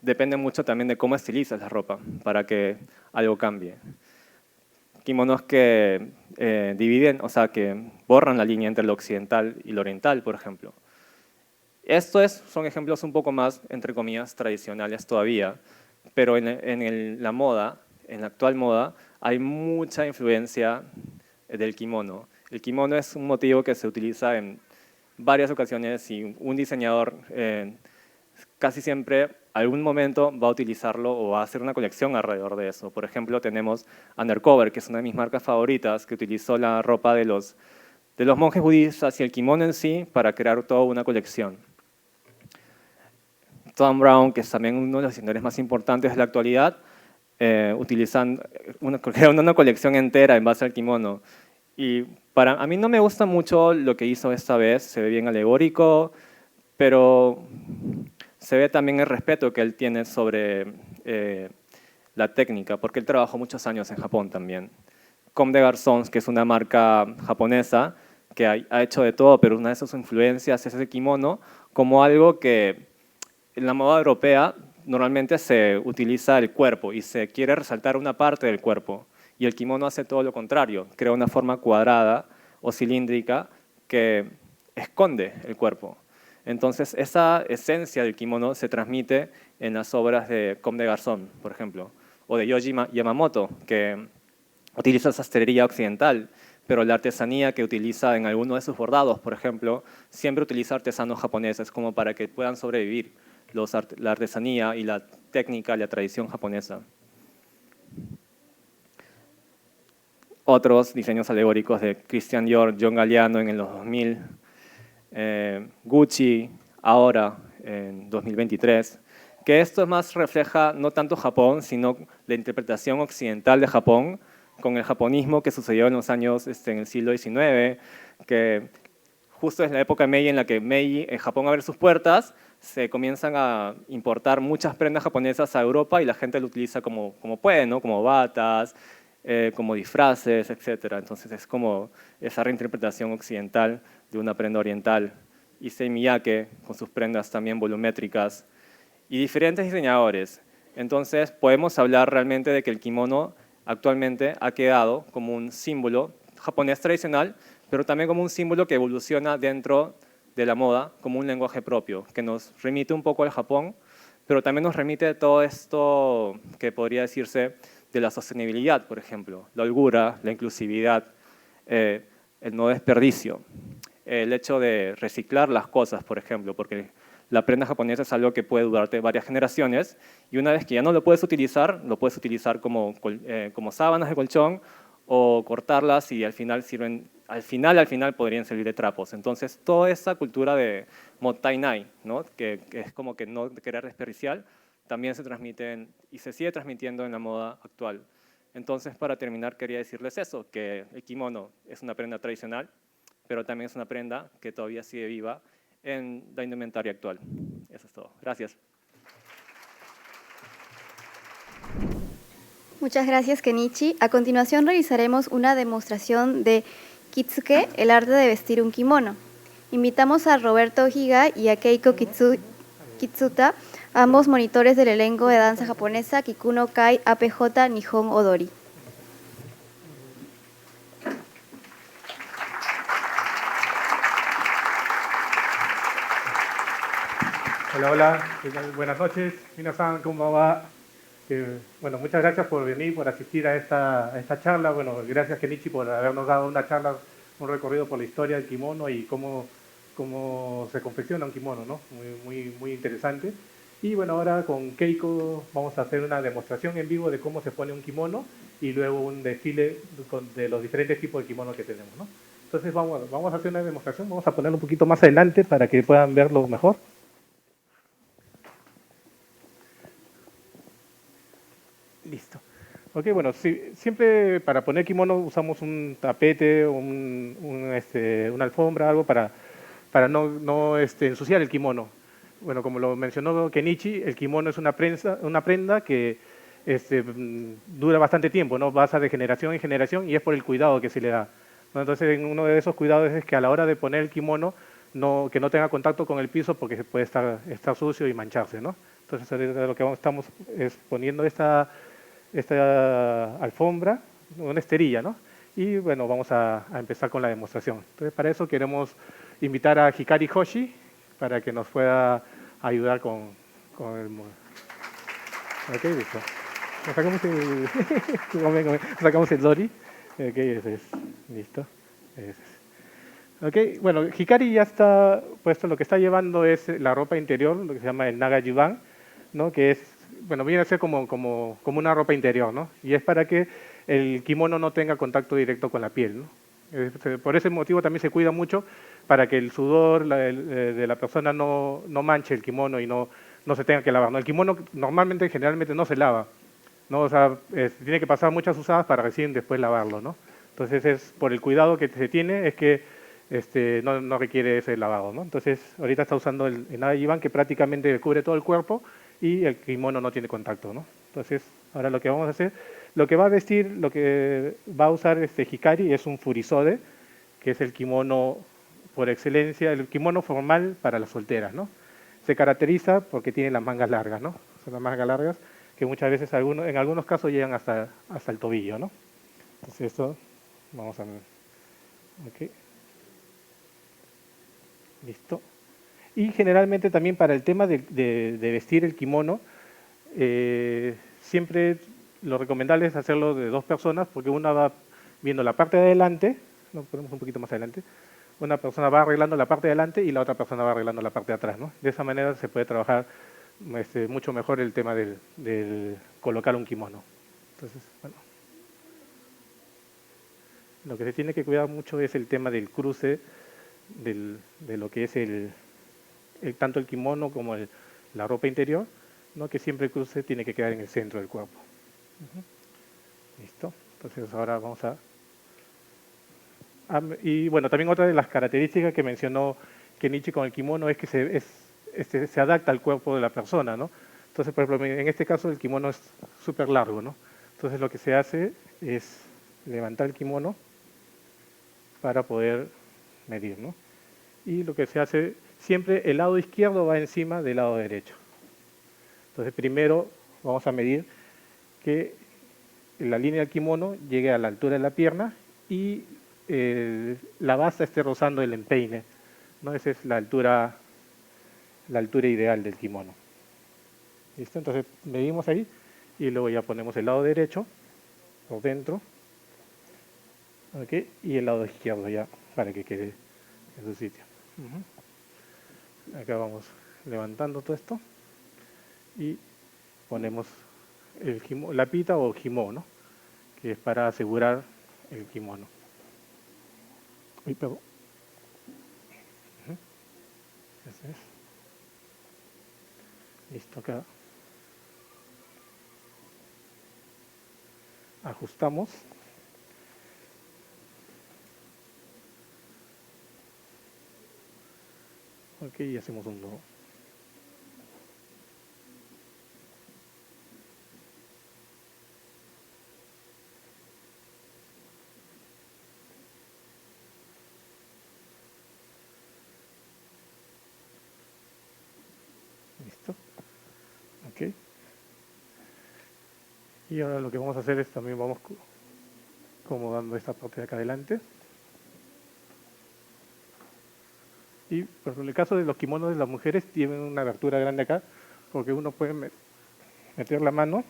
Depende mucho también de cómo estilizas la ropa para que algo cambie. Kimonos que dividen, o sea, que borran la línea entre lo occidental y lo oriental, por ejemplo. Son ejemplos un poco más, entre comillas, tradicionales todavía, pero en la moda, en la actual moda, hay mucha influencia del kimono. El kimono es un motivo que se utiliza en varias ocasiones y un diseñador casi siempre algún momento va a utilizarlo o va a hacer una colección alrededor de eso. Por ejemplo, tenemos Undercover, que es una de mis marcas favoritas, que utilizó la ropa de los monjes budistas y el kimono en sí para crear toda una colección. Thom Browne, que es también uno de los diseñadores más importantes de la actualidad, creando una colección entera en base al kimono. Y a mí no me gusta mucho lo que hizo esta vez, se ve bien alegórico, pero se ve también el respeto que él tiene sobre la técnica, porque él trabajó muchos años en Japón también. Comme des Garçons, que es una marca japonesa que ha hecho de todo, pero una de sus influencias es el kimono como algo que en la moda europea normalmente se utiliza el cuerpo y se quiere resaltar una parte del cuerpo. Y el kimono hace todo lo contrario, crea una forma cuadrada o cilíndrica que esconde el cuerpo. Entonces, esa esencia del kimono se transmite en las obras de Comme des Garçons, por ejemplo, o de Yohji Yamamoto, que utiliza sastrería occidental, pero la artesanía que utiliza en alguno de sus bordados, por ejemplo, siempre utiliza artesanos japoneses como para que puedan sobrevivir la artesanía y la técnica, la tradición japonesa. Otros diseños alegóricos de Christian Dior, John Galliano en los 2000, Gucci ahora en 2023, que esto más refleja no tanto Japón, sino la interpretación occidental de Japón con el japonismo que sucedió en los años, en el siglo XIX, que justo es la época Meiji en la que Japón abre sus puertas, se comienzan a importar muchas prendas japonesas a Europa y la gente lo utiliza como puede, ¿no? Como batas, como disfraces, etc. Entonces es como esa reinterpretación occidental de una prenda oriental. Issey Miyake, con sus prendas también volumétricas, y diferentes diseñadores. Entonces podemos hablar realmente de que el kimono actualmente ha quedado como un símbolo japonés tradicional, pero también como un símbolo que evoluciona dentro de la moda, como un lenguaje propio, que nos remite un poco al Japón, pero también nos remite a todo esto que podría decirse de la sostenibilidad, por ejemplo, la holgura, la inclusividad, el no desperdicio, el hecho de reciclar las cosas, por ejemplo, porque la prenda japonesa es algo que puede durarte varias generaciones y una vez que ya no lo puedes utilizar como sábanas de colchón o cortarlas y al final podrían servir de trapos. Entonces, toda esa cultura de mottainai, ¿no? que es como que no querer desperdiciar, también se transmite y se sigue transmitiendo en la moda actual. Entonces, para terminar, quería decirles eso, que el kimono es una prenda tradicional, pero también es una prenda que todavía sigue viva en la indumentaria actual. Eso es todo. Gracias. Muchas gracias, Kenichi. A continuación realizaremos una demostración de Kitsuke, el arte de vestir un kimono. Invitamos a Roberto Higa y a Keiko Kitsuta, ambos monitores del elenco de danza japonesa Kikuno Kai APJ Nihon Odori. Hola, hola, buenas noches. Minasan, ¿cómo va? Bueno, muchas gracias por venir, por asistir a esta charla. Bueno, gracias Kenichi por habernos dado una charla, un recorrido por la historia del kimono y cómo se confecciona un kimono, ¿no? Muy interesante. Y bueno, ahora con Keiko vamos a hacer una demostración en vivo de cómo se pone un kimono y luego un desfile de los diferentes tipos de kimono que tenemos, ¿no? Entonces vamos a hacer una demostración, vamos a ponerlo un poquito más adelante para que puedan verlo mejor. Listo. Ok, bueno, siempre para poner kimono usamos un tapete, una alfombra, algo para no ensuciar el kimono. Bueno, como lo mencionó Kenichi, el kimono es una prenda que dura bastante tiempo, ¿no? Pasa de generación en generación y es por el cuidado que se le da, ¿no? Entonces, uno de esos cuidados es que a la hora de poner el kimono, que no tenga contacto con el piso porque puede estar sucio y mancharse, ¿no? Entonces, lo que estamos es poniendo esta alfombra, una esterilla, ¿no? Y bueno, vamos a empezar con la demostración. Entonces, para eso queremos invitar a Hikari Hoshi para que nos pueda ayudar con el... Ok, listo. Sacamos el Dori. Ok, ese es. Listo. Ese es. Ok, bueno, Hikari ya está puesto, lo que está llevando es la ropa interior, lo que se llama el Naga Yuban, ¿no? Que es, bueno, viene a ser como una ropa interior, ¿no? Y es para que el kimono no tenga contacto directo con la piel, ¿no? Por ese motivo también se cuida mucho para que el sudor de la persona no manche el kimono y no se tenga que lavar, ¿no? El kimono generalmente no se lava, ¿no? O sea, tiene que pasar muchas usadas para recién después lavarlo, ¿no? Entonces es por el cuidado que se tiene es que no requiere ese lavado, ¿no? Entonces ahorita está usando el Naga Yuban que prácticamente cubre todo el cuerpo y el kimono no tiene contacto, ¿no? Entonces, ahora lo que vamos a hacer, lo que va a vestir, lo que va a usar Hikari es un furisode, que es el kimono por excelencia, el kimono formal para las solteras, ¿no? Se caracteriza porque tiene las mangas largas, ¿no? Son las mangas largas que muchas veces en algunos casos llegan hasta el tobillo, ¿no? Entonces esto, vamos a ver. Ok. Listo. Y generalmente también para el tema de vestir el kimono, siempre lo recomendable es hacerlo de 2 personas, porque una va viendo la parte de adelante, lo ponemos un poquito más adelante, una persona va arreglando la parte de adelante y la otra persona va arreglando la parte de atrás, ¿no? De esa manera se puede trabajar mucho mejor el tema del colocar un kimono. Entonces, bueno, lo que se tiene que cuidar mucho es el tema del cruce de lo que es tanto el kimono como la ropa interior, ¿no? Que siempre el cruce tiene que quedar en el centro del cuerpo. ¿Listo? Entonces ahora vamos y bueno, también otra de las características que mencionó Kenichi con el kimono es que se adapta al cuerpo de la persona, ¿no? Entonces, por ejemplo, en este caso el kimono es súper largo, ¿no? Entonces lo que se hace es levantar el kimono para poder medir, ¿no? Y lo que se hace, siempre el lado izquierdo va encima del lado derecho. Entonces primero vamos a medir que la línea del kimono llegue a la altura de la pierna y la base esté rozando el empeine, ¿no? Esa es la altura ideal del kimono. ¿Listo? Entonces medimos ahí y luego ya ponemos el lado derecho por dentro, ¿okay? Y el lado izquierdo ya para que quede en su sitio. Acá vamos levantando todo esto y ponemos la pita o himo, ¿no? Que es para asegurar el kimono. Uy, perdón. Ese es. Listo, acá ajustamos. Ok, y hacemos un nudo. Listo. Ok. Y ahora lo que vamos a hacer es también vamos acomodando esta parte de acá adelante. Y por ejemplo, en el caso de los kimonos de las mujeres tienen una abertura grande acá, porque uno puede meter la mano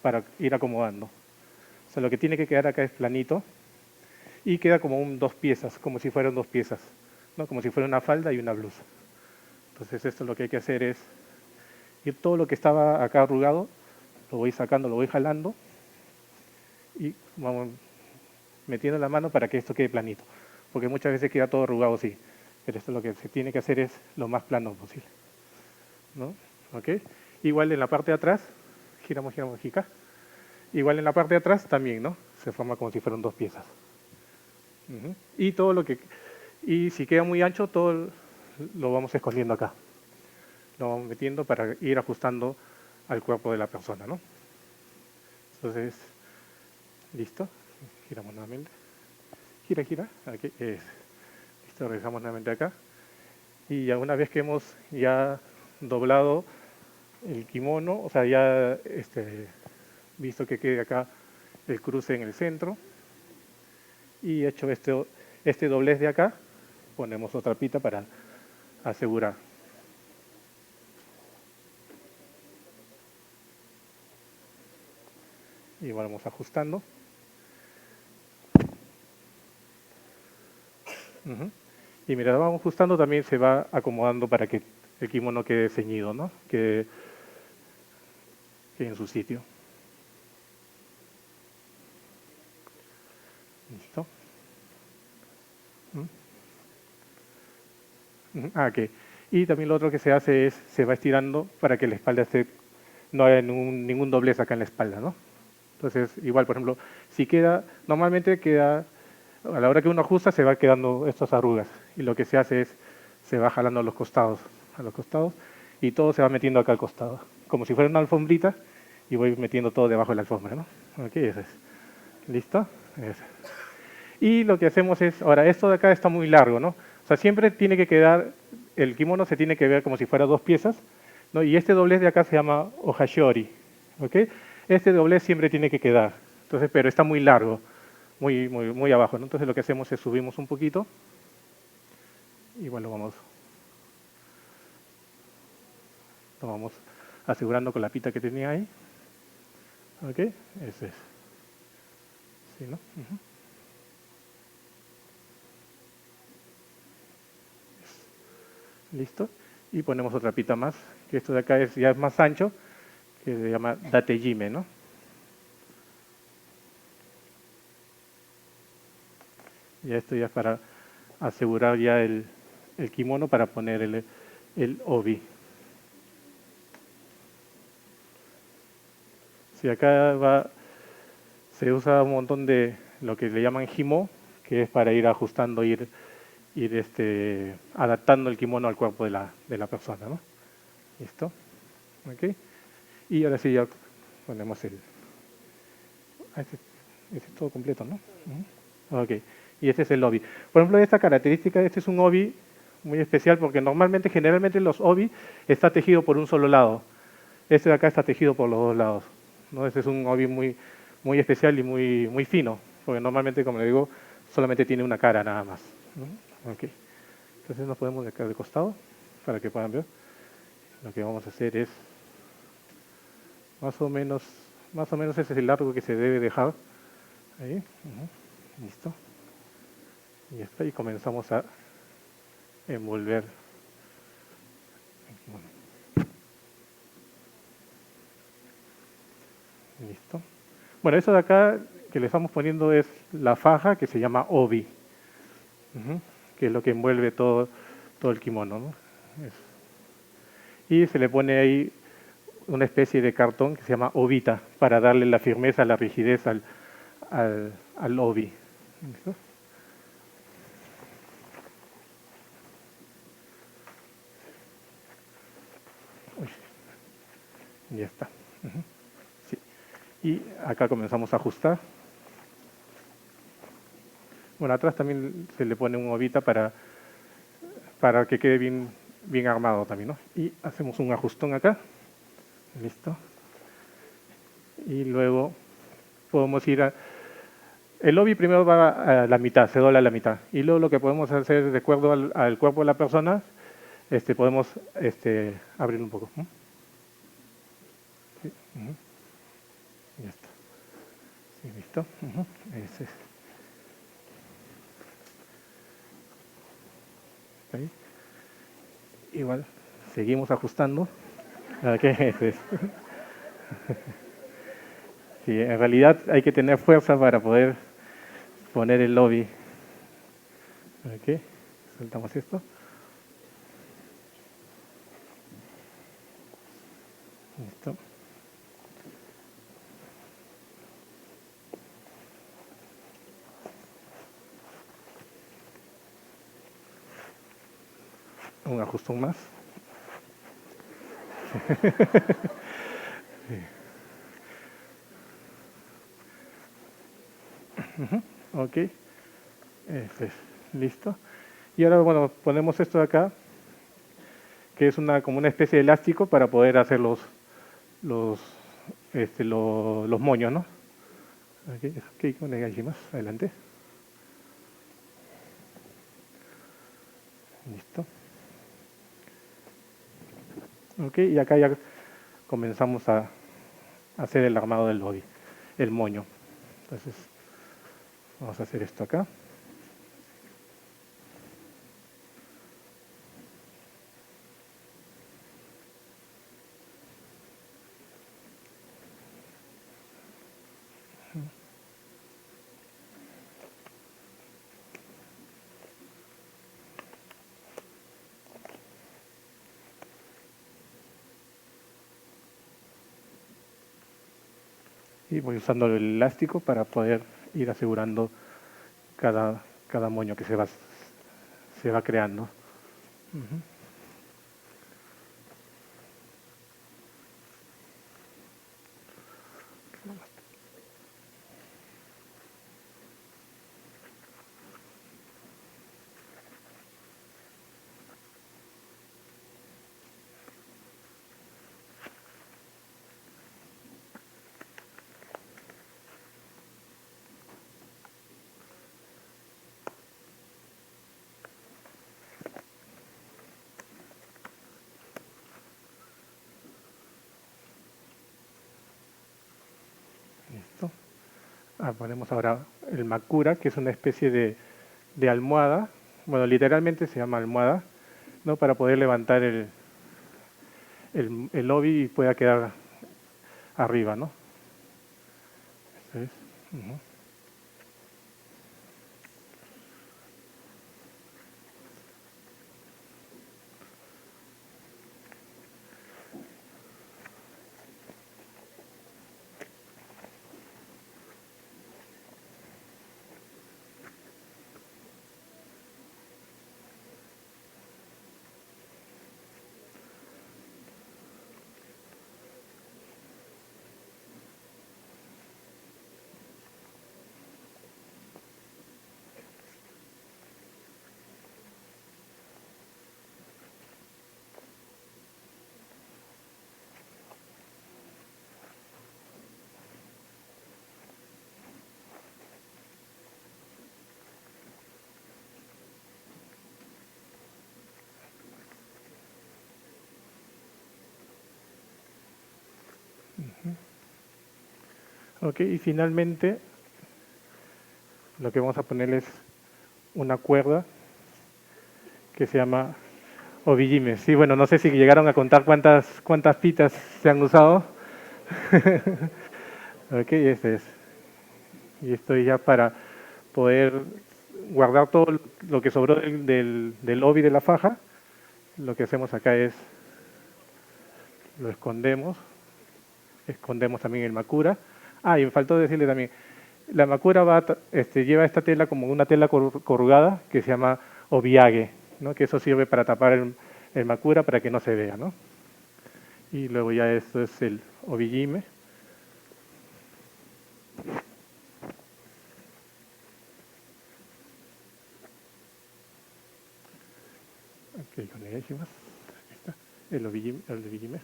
para ir acomodando. O sea, lo que tiene que quedar acá es planito y queda como 2 piezas, como si fueran 2 piezas, ¿no? Como si fuera una falda y una blusa. Entonces esto lo que hay que hacer es ir todo lo que estaba acá arrugado, lo voy sacando, lo voy jalando y vamos metiendo la mano para que esto quede planito, porque muchas veces queda todo arrugado así, pero esto lo que se tiene que hacer es lo más plano posible, ¿no? ¿Okay? Igual en la parte de atrás, giramos acá, igual en la parte de atrás también, ¿no? Se forma como si fueran 2 piezas. Y todo y si queda muy ancho, todo lo vamos escondiendo acá. Lo vamos metiendo para ir ajustando al cuerpo de la persona, ¿no? Entonces, listo. Giramos nuevamente. Gira. Aquí es. Listo, regresamos nuevamente acá. Y ya una vez que hemos ya doblado el kimono, o sea, ya visto que quede acá el cruce en el centro, y hecho este doblez de acá, ponemos otra pita para asegurar. Y vamos ajustando. Y mira, vamos ajustando, también se va acomodando para que el kimono quede ceñido, ¿no? Que en su sitio. ¿Listo? Ok. Y también lo otro que se hace es, se va estirando para que la espalda no haya ningún doblez acá en la espalda, ¿no? Entonces, igual, por ejemplo, si normalmente queda, a la hora que uno ajusta se va quedando estas arrugas. Y lo que se hace es, se va jalando a los costados, y todo se va metiendo acá al costado. Como si fuera una alfombrita, y voy metiendo todo debajo de la alfombra, ¿no? Ok, eso es. ¿Listo? Eso. Y lo que hacemos es, ahora esto de acá está muy largo, ¿no? O sea, siempre tiene que quedar, el kimono se tiene que ver como si fuera dos piezas, ¿no? Y este doblez de acá se llama ohashori, ¿ok? Este doblez siempre tiene que quedar, entonces, pero está muy largo, muy abajo, ¿no? Entonces lo que hacemos es subimos un poquito, y bueno, lo vamos asegurando con la pita que tenía ahí, ¿ok? Ese es. Sí, ¿no? Ujú. Listo. Y ponemos otra pita más, que esto de acá ya es más ancho, que se llama datejime, ¿no? Y esto ya es para asegurar ya el kimono para poner el obi. Si acá se usa un montón de lo que le llaman himo, que es para ir ajustando, ir adaptando el kimono al cuerpo de la persona, ¿no? ¿Listo? ¿Ok? Y ahora sí ya ponemos este es todo completo, ¿no? Ok. Y este es el obi. Por ejemplo, esta característica, este es un obi muy especial porque generalmente los obi está tejido por un solo lado. Este de acá está tejido por los dos lados, ¿no? Este es un obi muy especial y muy fino, porque normalmente, como le digo, solamente tiene una cara nada más, ¿no? Ok. Entonces nos podemos dejar de costado para que puedan ver. Lo que vamos a hacer es más o menos ese es el largo que se debe dejar. Ahí. Listo. Y ya está. Y comenzamos a envolver. Listo. Bueno, eso de acá que le estamos poniendo es la faja que se llama obi, que es lo que envuelve todo el kimono, ¿no? Eso. Y se le pone ahí una especie de cartón que se llama obita para darle la firmeza, la rigidez al obi. ¿Listo? Uy, ya está. Sí. Y acá comenzamos a ajustar. Bueno, atrás también se le pone un obita para que quede bien armado también, ¿no? Y hacemos un ajustón acá. Listo. Y luego podemos ir el obi primero va a la mitad, se dobla a la mitad. Y luego lo que podemos hacer de acuerdo al cuerpo de la persona, podemos abrirlo un poco. Sí, ya está. Sí, listo. Ese es. Ahí. Igual, seguimos ajustando. Okay, ese es. Sí, en realidad hay que tener fuerza para poder poner el obi. Ok, soltamos esto. Listo. Un ajustón más. Sí. Ok, listo. Y ahora, bueno, ponemos esto de acá, que es como una especie de elástico para poder hacer los moños, ¿no? Ok, más adelante. Listo. Ok, y acá ya comenzamos a hacer el armado del body, el moño. Entonces, vamos a hacer esto acá. Y voy usando el elástico para poder ir asegurando cada moño que se va creando. Ponemos ahora el makura, que es una especie de almohada. Bueno, literalmente se llama almohada, ¿no? Para poder levantar el obi y pueda quedar arriba, ¿no? Eso es. Ujú. Ok, y finalmente lo que vamos a poner es una cuerda que se llama obijime. Sí, bueno, no sé si llegaron a contar cuántas pitas se han usado. Ok, este es. Y esto ya para poder guardar todo lo que sobró del obi de la faja. Lo que hacemos acá es lo escondemos también el makura. Y me faltó decirle también, la makura lleva esta tela como una tela corrugada que se llama obiage, ¿no? Que eso sirve para tapar el makura para que no se vea, ¿no? Y luego ya esto es el obijime. Ok, con el está el obijime.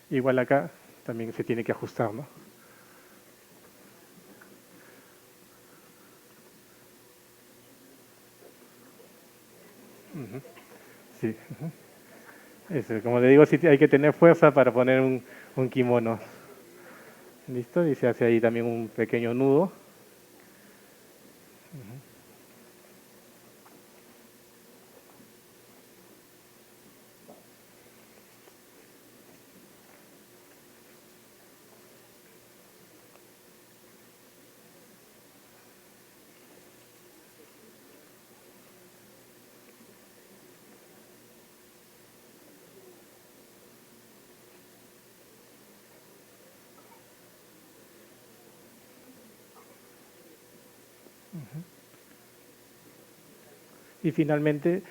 Igual acá también se tiene que ajustar, ¿no? Sí. Como le digo, sí hay que tener fuerza para poner un kimono. ¿Listo? Y se hace ahí también un pequeño nudo. Y finalmente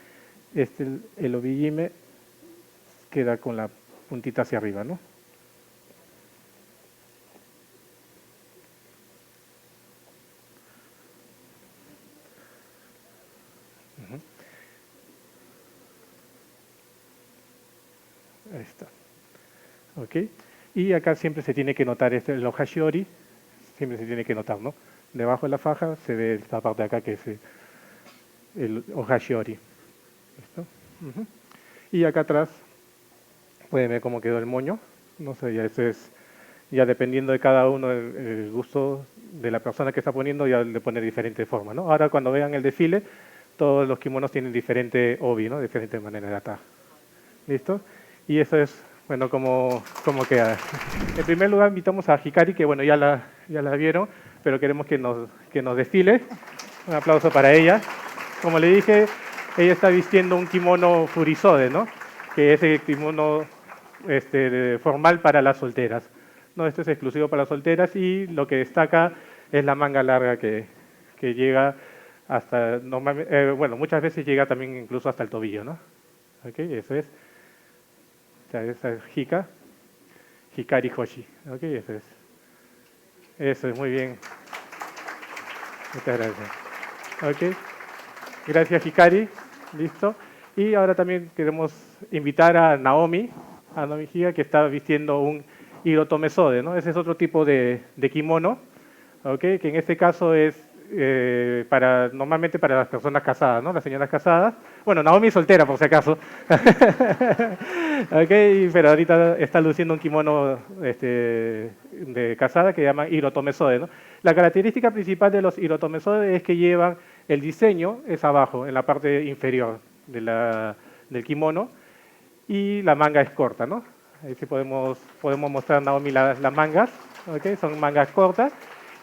el obijime queda con la puntita hacia arriba, ¿no? Ahí está. ¿Ok? Y acá siempre se tiene que notar el ohashiori, siempre se tiene que notar, ¿no? Debajo de la faja se ve esta parte de acá que es el ohashiori. ¿Listo? Y acá atrás pueden ver cómo quedó el moño. No sé, ya eso es, ya dependiendo de cada uno, el gusto de la persona que está poniendo, ya le pone diferente forma, ¿no? Ahora cuando vean el desfile, todos los kimonos tienen diferente obi, ¿no? Diferente manera de atar. ¿Listo? Y eso es, bueno, como queda. En primer lugar, invitamos a Hikari, que bueno, ya la vieron, pero queremos que nos desfile. Un aplauso para ella. Como le dije, ella está vistiendo un kimono furisode, ¿no? Que es el kimono formal para las solteras. No, este es exclusivo para las solteras y lo que destaca es la manga larga que llega hasta, bueno, muchas veces llega también incluso hasta el tobillo, ¿no? Ok, eso es. O sea, esa es Hikari Hoshi. Ok, eso es. Eso es, muy bien. Muchas gracias. Ok. Gracias, Hikari. Listo. Y ahora también queremos invitar a Naomi Higa, que está vistiendo un hirotome sode, ¿no? Ese es otro tipo de kimono, ¿okay? Que en este caso es normalmente para las personas casadas, ¿no? Las señoras casadas. Bueno, Naomi es soltera, por si acaso. Okay, pero ahorita está luciendo un kimono de casada que se llama hirotome sode, ¿no? La característica principal de los hirotomesode es que llevan el diseño, es abajo, en la parte inferior del kimono, y la manga es corta, ¿no? Ahí sí podemos mostrar, Naomi, las mangas, ¿okay? Son mangas cortas,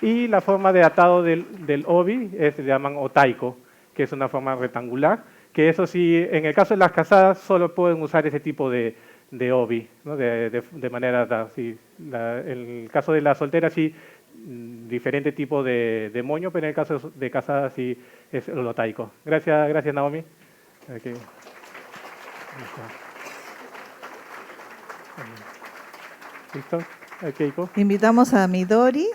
y la forma de atado del obi se llaman otaiko, que es una forma rectangular, que eso sí, en el caso de las casadas, solo pueden usar ese tipo de obi, ¿no? de manera atada. Sí, en el caso de la soltera, sí, diferente tipo de moño, pero en el caso de casada, sí, es el otaiko. Gracias Naomi. Okay. ¿Listo? Keiko. Invitamos a Midori,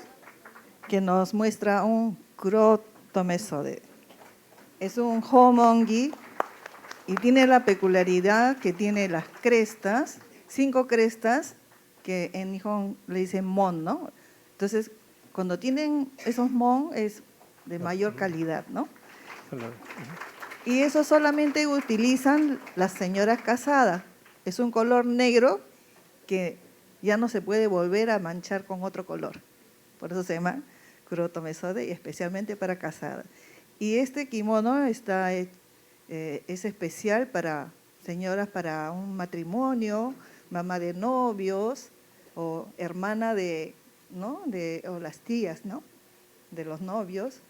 que nos muestra un kurotomesode. Es un homongi y tiene la peculiaridad que tiene las crestas, 5 crestas, que en Nihon le dicen mon, ¿no? Entonces, cuando tienen esos mon es de mayor calidad, ¿no? Y eso solamente utilizan las señoras casadas. Es un color negro que ya no se puede volver a manchar con otro color. Por eso se llama kurotomesode y especialmente para casadas. Y este kimono es especial para señoras, para un matrimonio, mamá de novios o hermana de, ¿no? O las tías, ¿no? De los novios.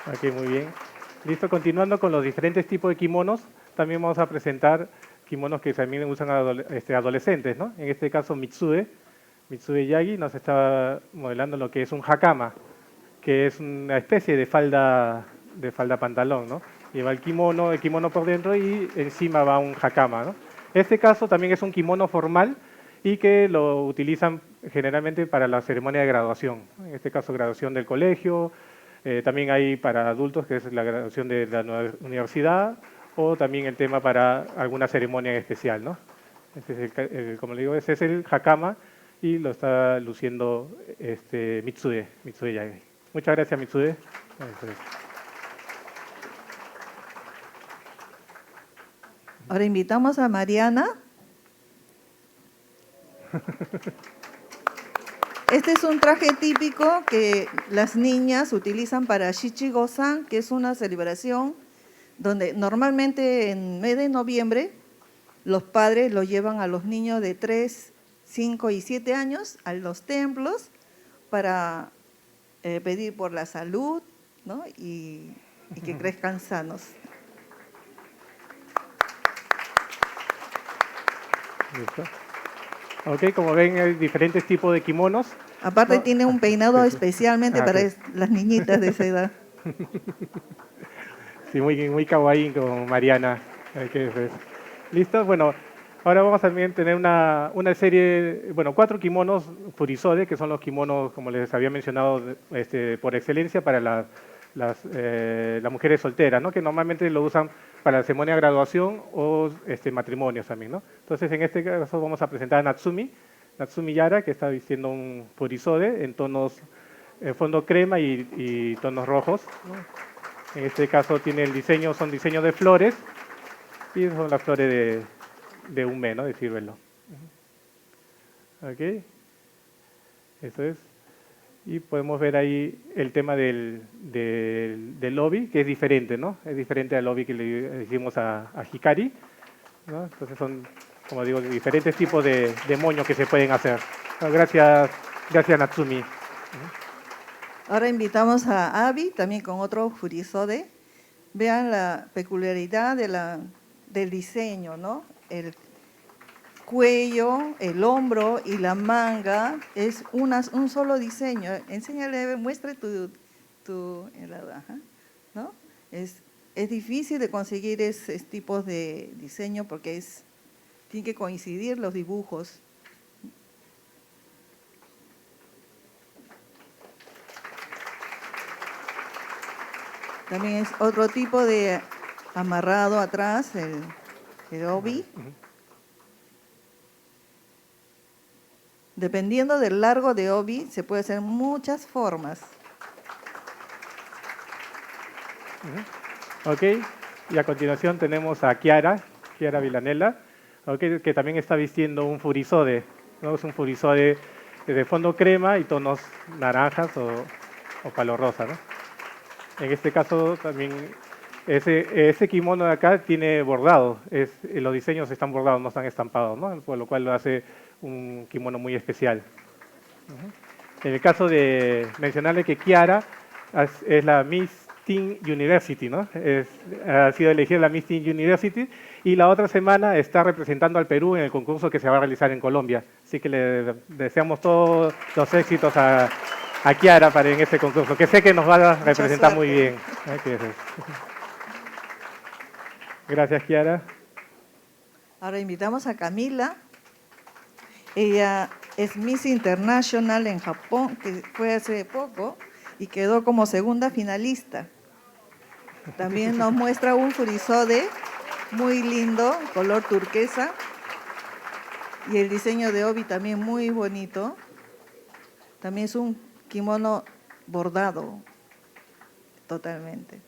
Ok, muy bien. Listo, continuando con los diferentes tipos de kimonos, también vamos a presentar kimonos que también usan adolescentes, ¿no? En este caso Mitsude Yagi nos está modelando lo que es un hakama, que es una especie de falda pantalón, ¿no? Lleva el kimono por dentro y encima va un hakama, ¿no? Este caso también es un kimono formal y que lo utilizan generalmente para la ceremonia de graduación. En este caso, graduación del colegio, también hay para adultos, que es la graduación de la universidad, o también el tema para alguna ceremonia en especial, ¿no? Este es como le digo, ese es el hakama y lo está luciendo Mitsude Yagi. Muchas gracias, Mitsude. Ahora invitamos a Mariana. Este es un traje típico que las niñas utilizan para Shichi-Go-san, que es una celebración donde normalmente en mes de noviembre los padres los llevan a los niños de 3, 5 y 7 años a los templos para pedir por la salud, ¿no? y que crezcan sanos. Listo. Ok, como ven, hay diferentes tipos de kimonos. Aparte No. tiene un peinado especialmente para Ok. las niñitas de esa edad. Sí, muy kawaii con Mariana. ¿Listo? Bueno, ahora vamos a también tener una serie, 4 kimonos furisode, que son los kimonos, como les había mencionado, por excelencia para las mujeres solteras, ¿no? Que normalmente lo usan para la ceremonia de graduación o matrimonios también, ¿no? Entonces, en este caso vamos a presentar a Natsumi Yara, que está vistiendo un furisode en tonos, fondo crema y tonos rojos, ¿no? En este caso tiene son diseños de flores, y son las flores de Ume, ¿no? De ciruelo. Ok, eso es. Y podemos ver ahí el tema del obi, que es diferente, ¿no? Es diferente al obi que le hicimos a Hikari, ¿no? Entonces son, como digo, diferentes tipos de moños que se pueden hacer. Gracias Natsumi. Ahora invitamos a Abby, también con otro furisode. Vean la peculiaridad del diseño, ¿no? El cuello, el hombro y la manga es un solo diseño. Enséñale, muestre tu ajá, ¿no? Es difícil de conseguir ese tipo de diseño porque tiene que coincidir los dibujos. También es otro tipo de amarrado atrás, el obi. Dependiendo del largo de obi, se puede hacer muchas formas. Ok, y a continuación tenemos a Chiara Villanella, okay, que también está vistiendo un furisode ¿no? Es un furisode de fondo crema y tonos naranjas o palo rosa, ¿no? En este caso también ese kimono de acá tiene bordado, los diseños están bordados, no están estampados, ¿no? Por lo cual lo hace un kimono muy especial. En el caso de mencionarle que Kiara es la Miss Teen University, ¿no? Ha sido elegida la Miss Teen University y la otra semana está representando al Perú en el concurso que se va a realizar en Colombia. Así que le deseamos todos los éxitos a Kiara en este concurso, que sé que nos va a representar muy bien. Gracias, Kiara. Ahora invitamos a Camila. Ella es Miss International en Japón, que fue hace poco y quedó como segunda finalista. También nos muestra un furisode muy lindo, color turquesa. Y el diseño de obi también muy bonito. También es un kimono bordado totalmente.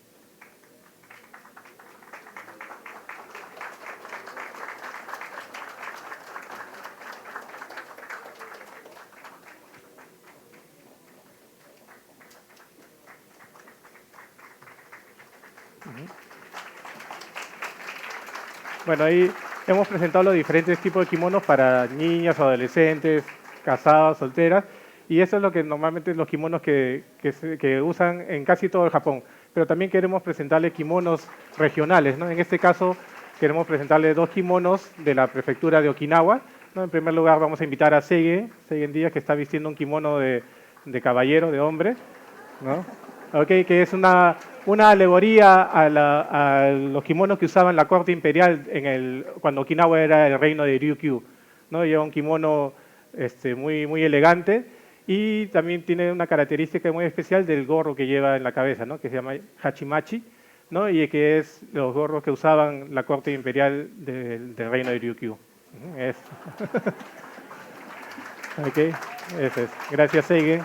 Bueno, ahí hemos presentado los diferentes tipos de kimonos para niñas, adolescentes, casadas, solteras, y eso es lo que normalmente los kimonos que usan en casi todo el Japón. Pero también queremos presentarles kimonos regionales, ¿no? En este caso queremos presentarles 2 kimonos de la prefectura de Okinawa, ¿no? En primer lugar vamos a invitar a Seigen Díaz, que está vistiendo un kimono de caballero, de hombre, ¿no? Okay, que es una alegoría a los kimonos que usaban la corte imperial cuando Okinawa era el reino de Ryukyu, ¿no? Lleva un kimono muy elegante y también tiene una característica muy especial del gorro que lleva en la cabeza, ¿no? Que se llama hachimachi, ¿no? Y que es los gorros que usaban la corte imperial del reino de Ryukyu. Eso. Okay, eso es. Gracias, Seigen.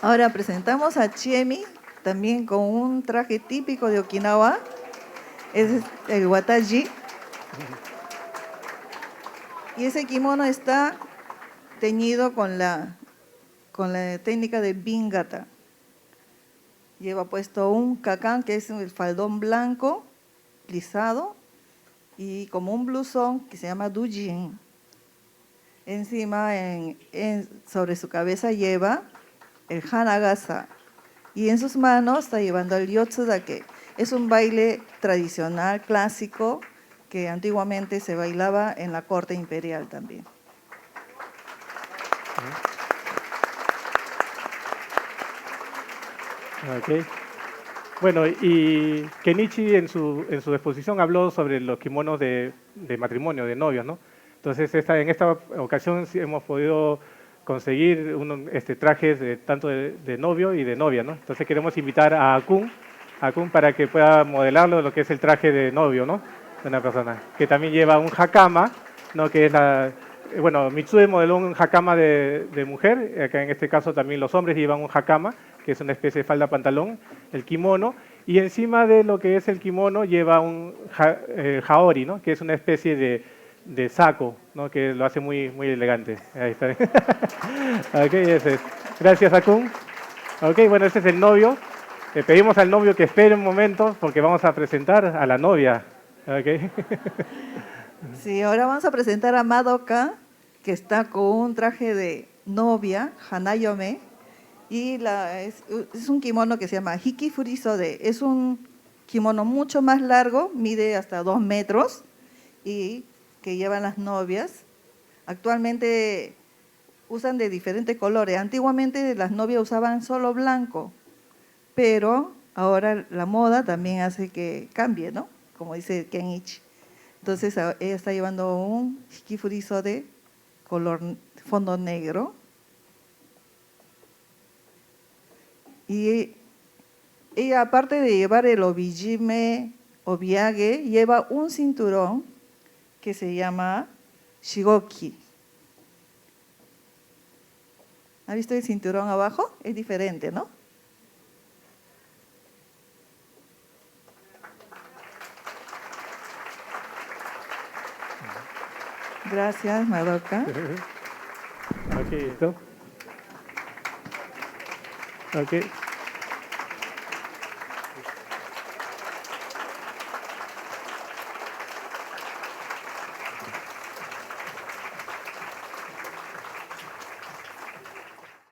Ahora presentamos a Chiemi, también con un traje típico de Okinawa. Es el wataji. Y ese kimono está teñido con la técnica de Bingata. Lleva puesto un kakan, que es el faldón blanco, lisado, y como un blusón que se llama dujin. Encima, sobre su cabeza lleva el hanagasa, y en sus manos está llevando el yotsudake. Es un baile tradicional, clásico, que antiguamente se bailaba en la corte imperial también. Okay. Bueno, y Kenichi en su exposición habló sobre los kimonos de matrimonio, de novios, ¿no? Entonces, en esta ocasión sí hemos podido conseguir trajes tanto de novio y de novia, ¿no? Entonces queremos invitar a Akun para que pueda modelarlo lo que es el traje de novio, ¿no? De una persona, que también lleva un hakama, ¿no? Que es Mitsue modeló un hakama de mujer, acá en este caso también los hombres llevan un hakama, que es una especie de falda pantalón, el kimono, y encima de lo que es el kimono lleva un haori, ¿no? Que es una especie de saco, ¿no? Que lo hace muy elegante. Ahí está. Okay, ese es. Gracias, Akun. Okay, bueno, ese es el novio. Le pedimos al novio que espere un momento porque vamos a presentar a la novia. Okay. Sí, ahora vamos a presentar a Madoka, que está con un traje de novia, Hanayome, y es un kimono que se llama Hiki Furisode. Es un kimono mucho más largo, mide hasta 2 metros, y que llevan las novias. Actualmente usan de diferentes colores. Antiguamente las novias usaban solo blanco, pero ahora la moda también hace que cambie, ¿no? Como dice Kenichi. Entonces ella está llevando un hikifurizo de color fondo negro. Y ella, aparte de llevar el obijime, obiage, lleva un cinturón que se llama shigoki. ¿Ha visto el cinturón abajo? Es diferente, ¿no? Gracias, Madoka. Ok, listo. Ok.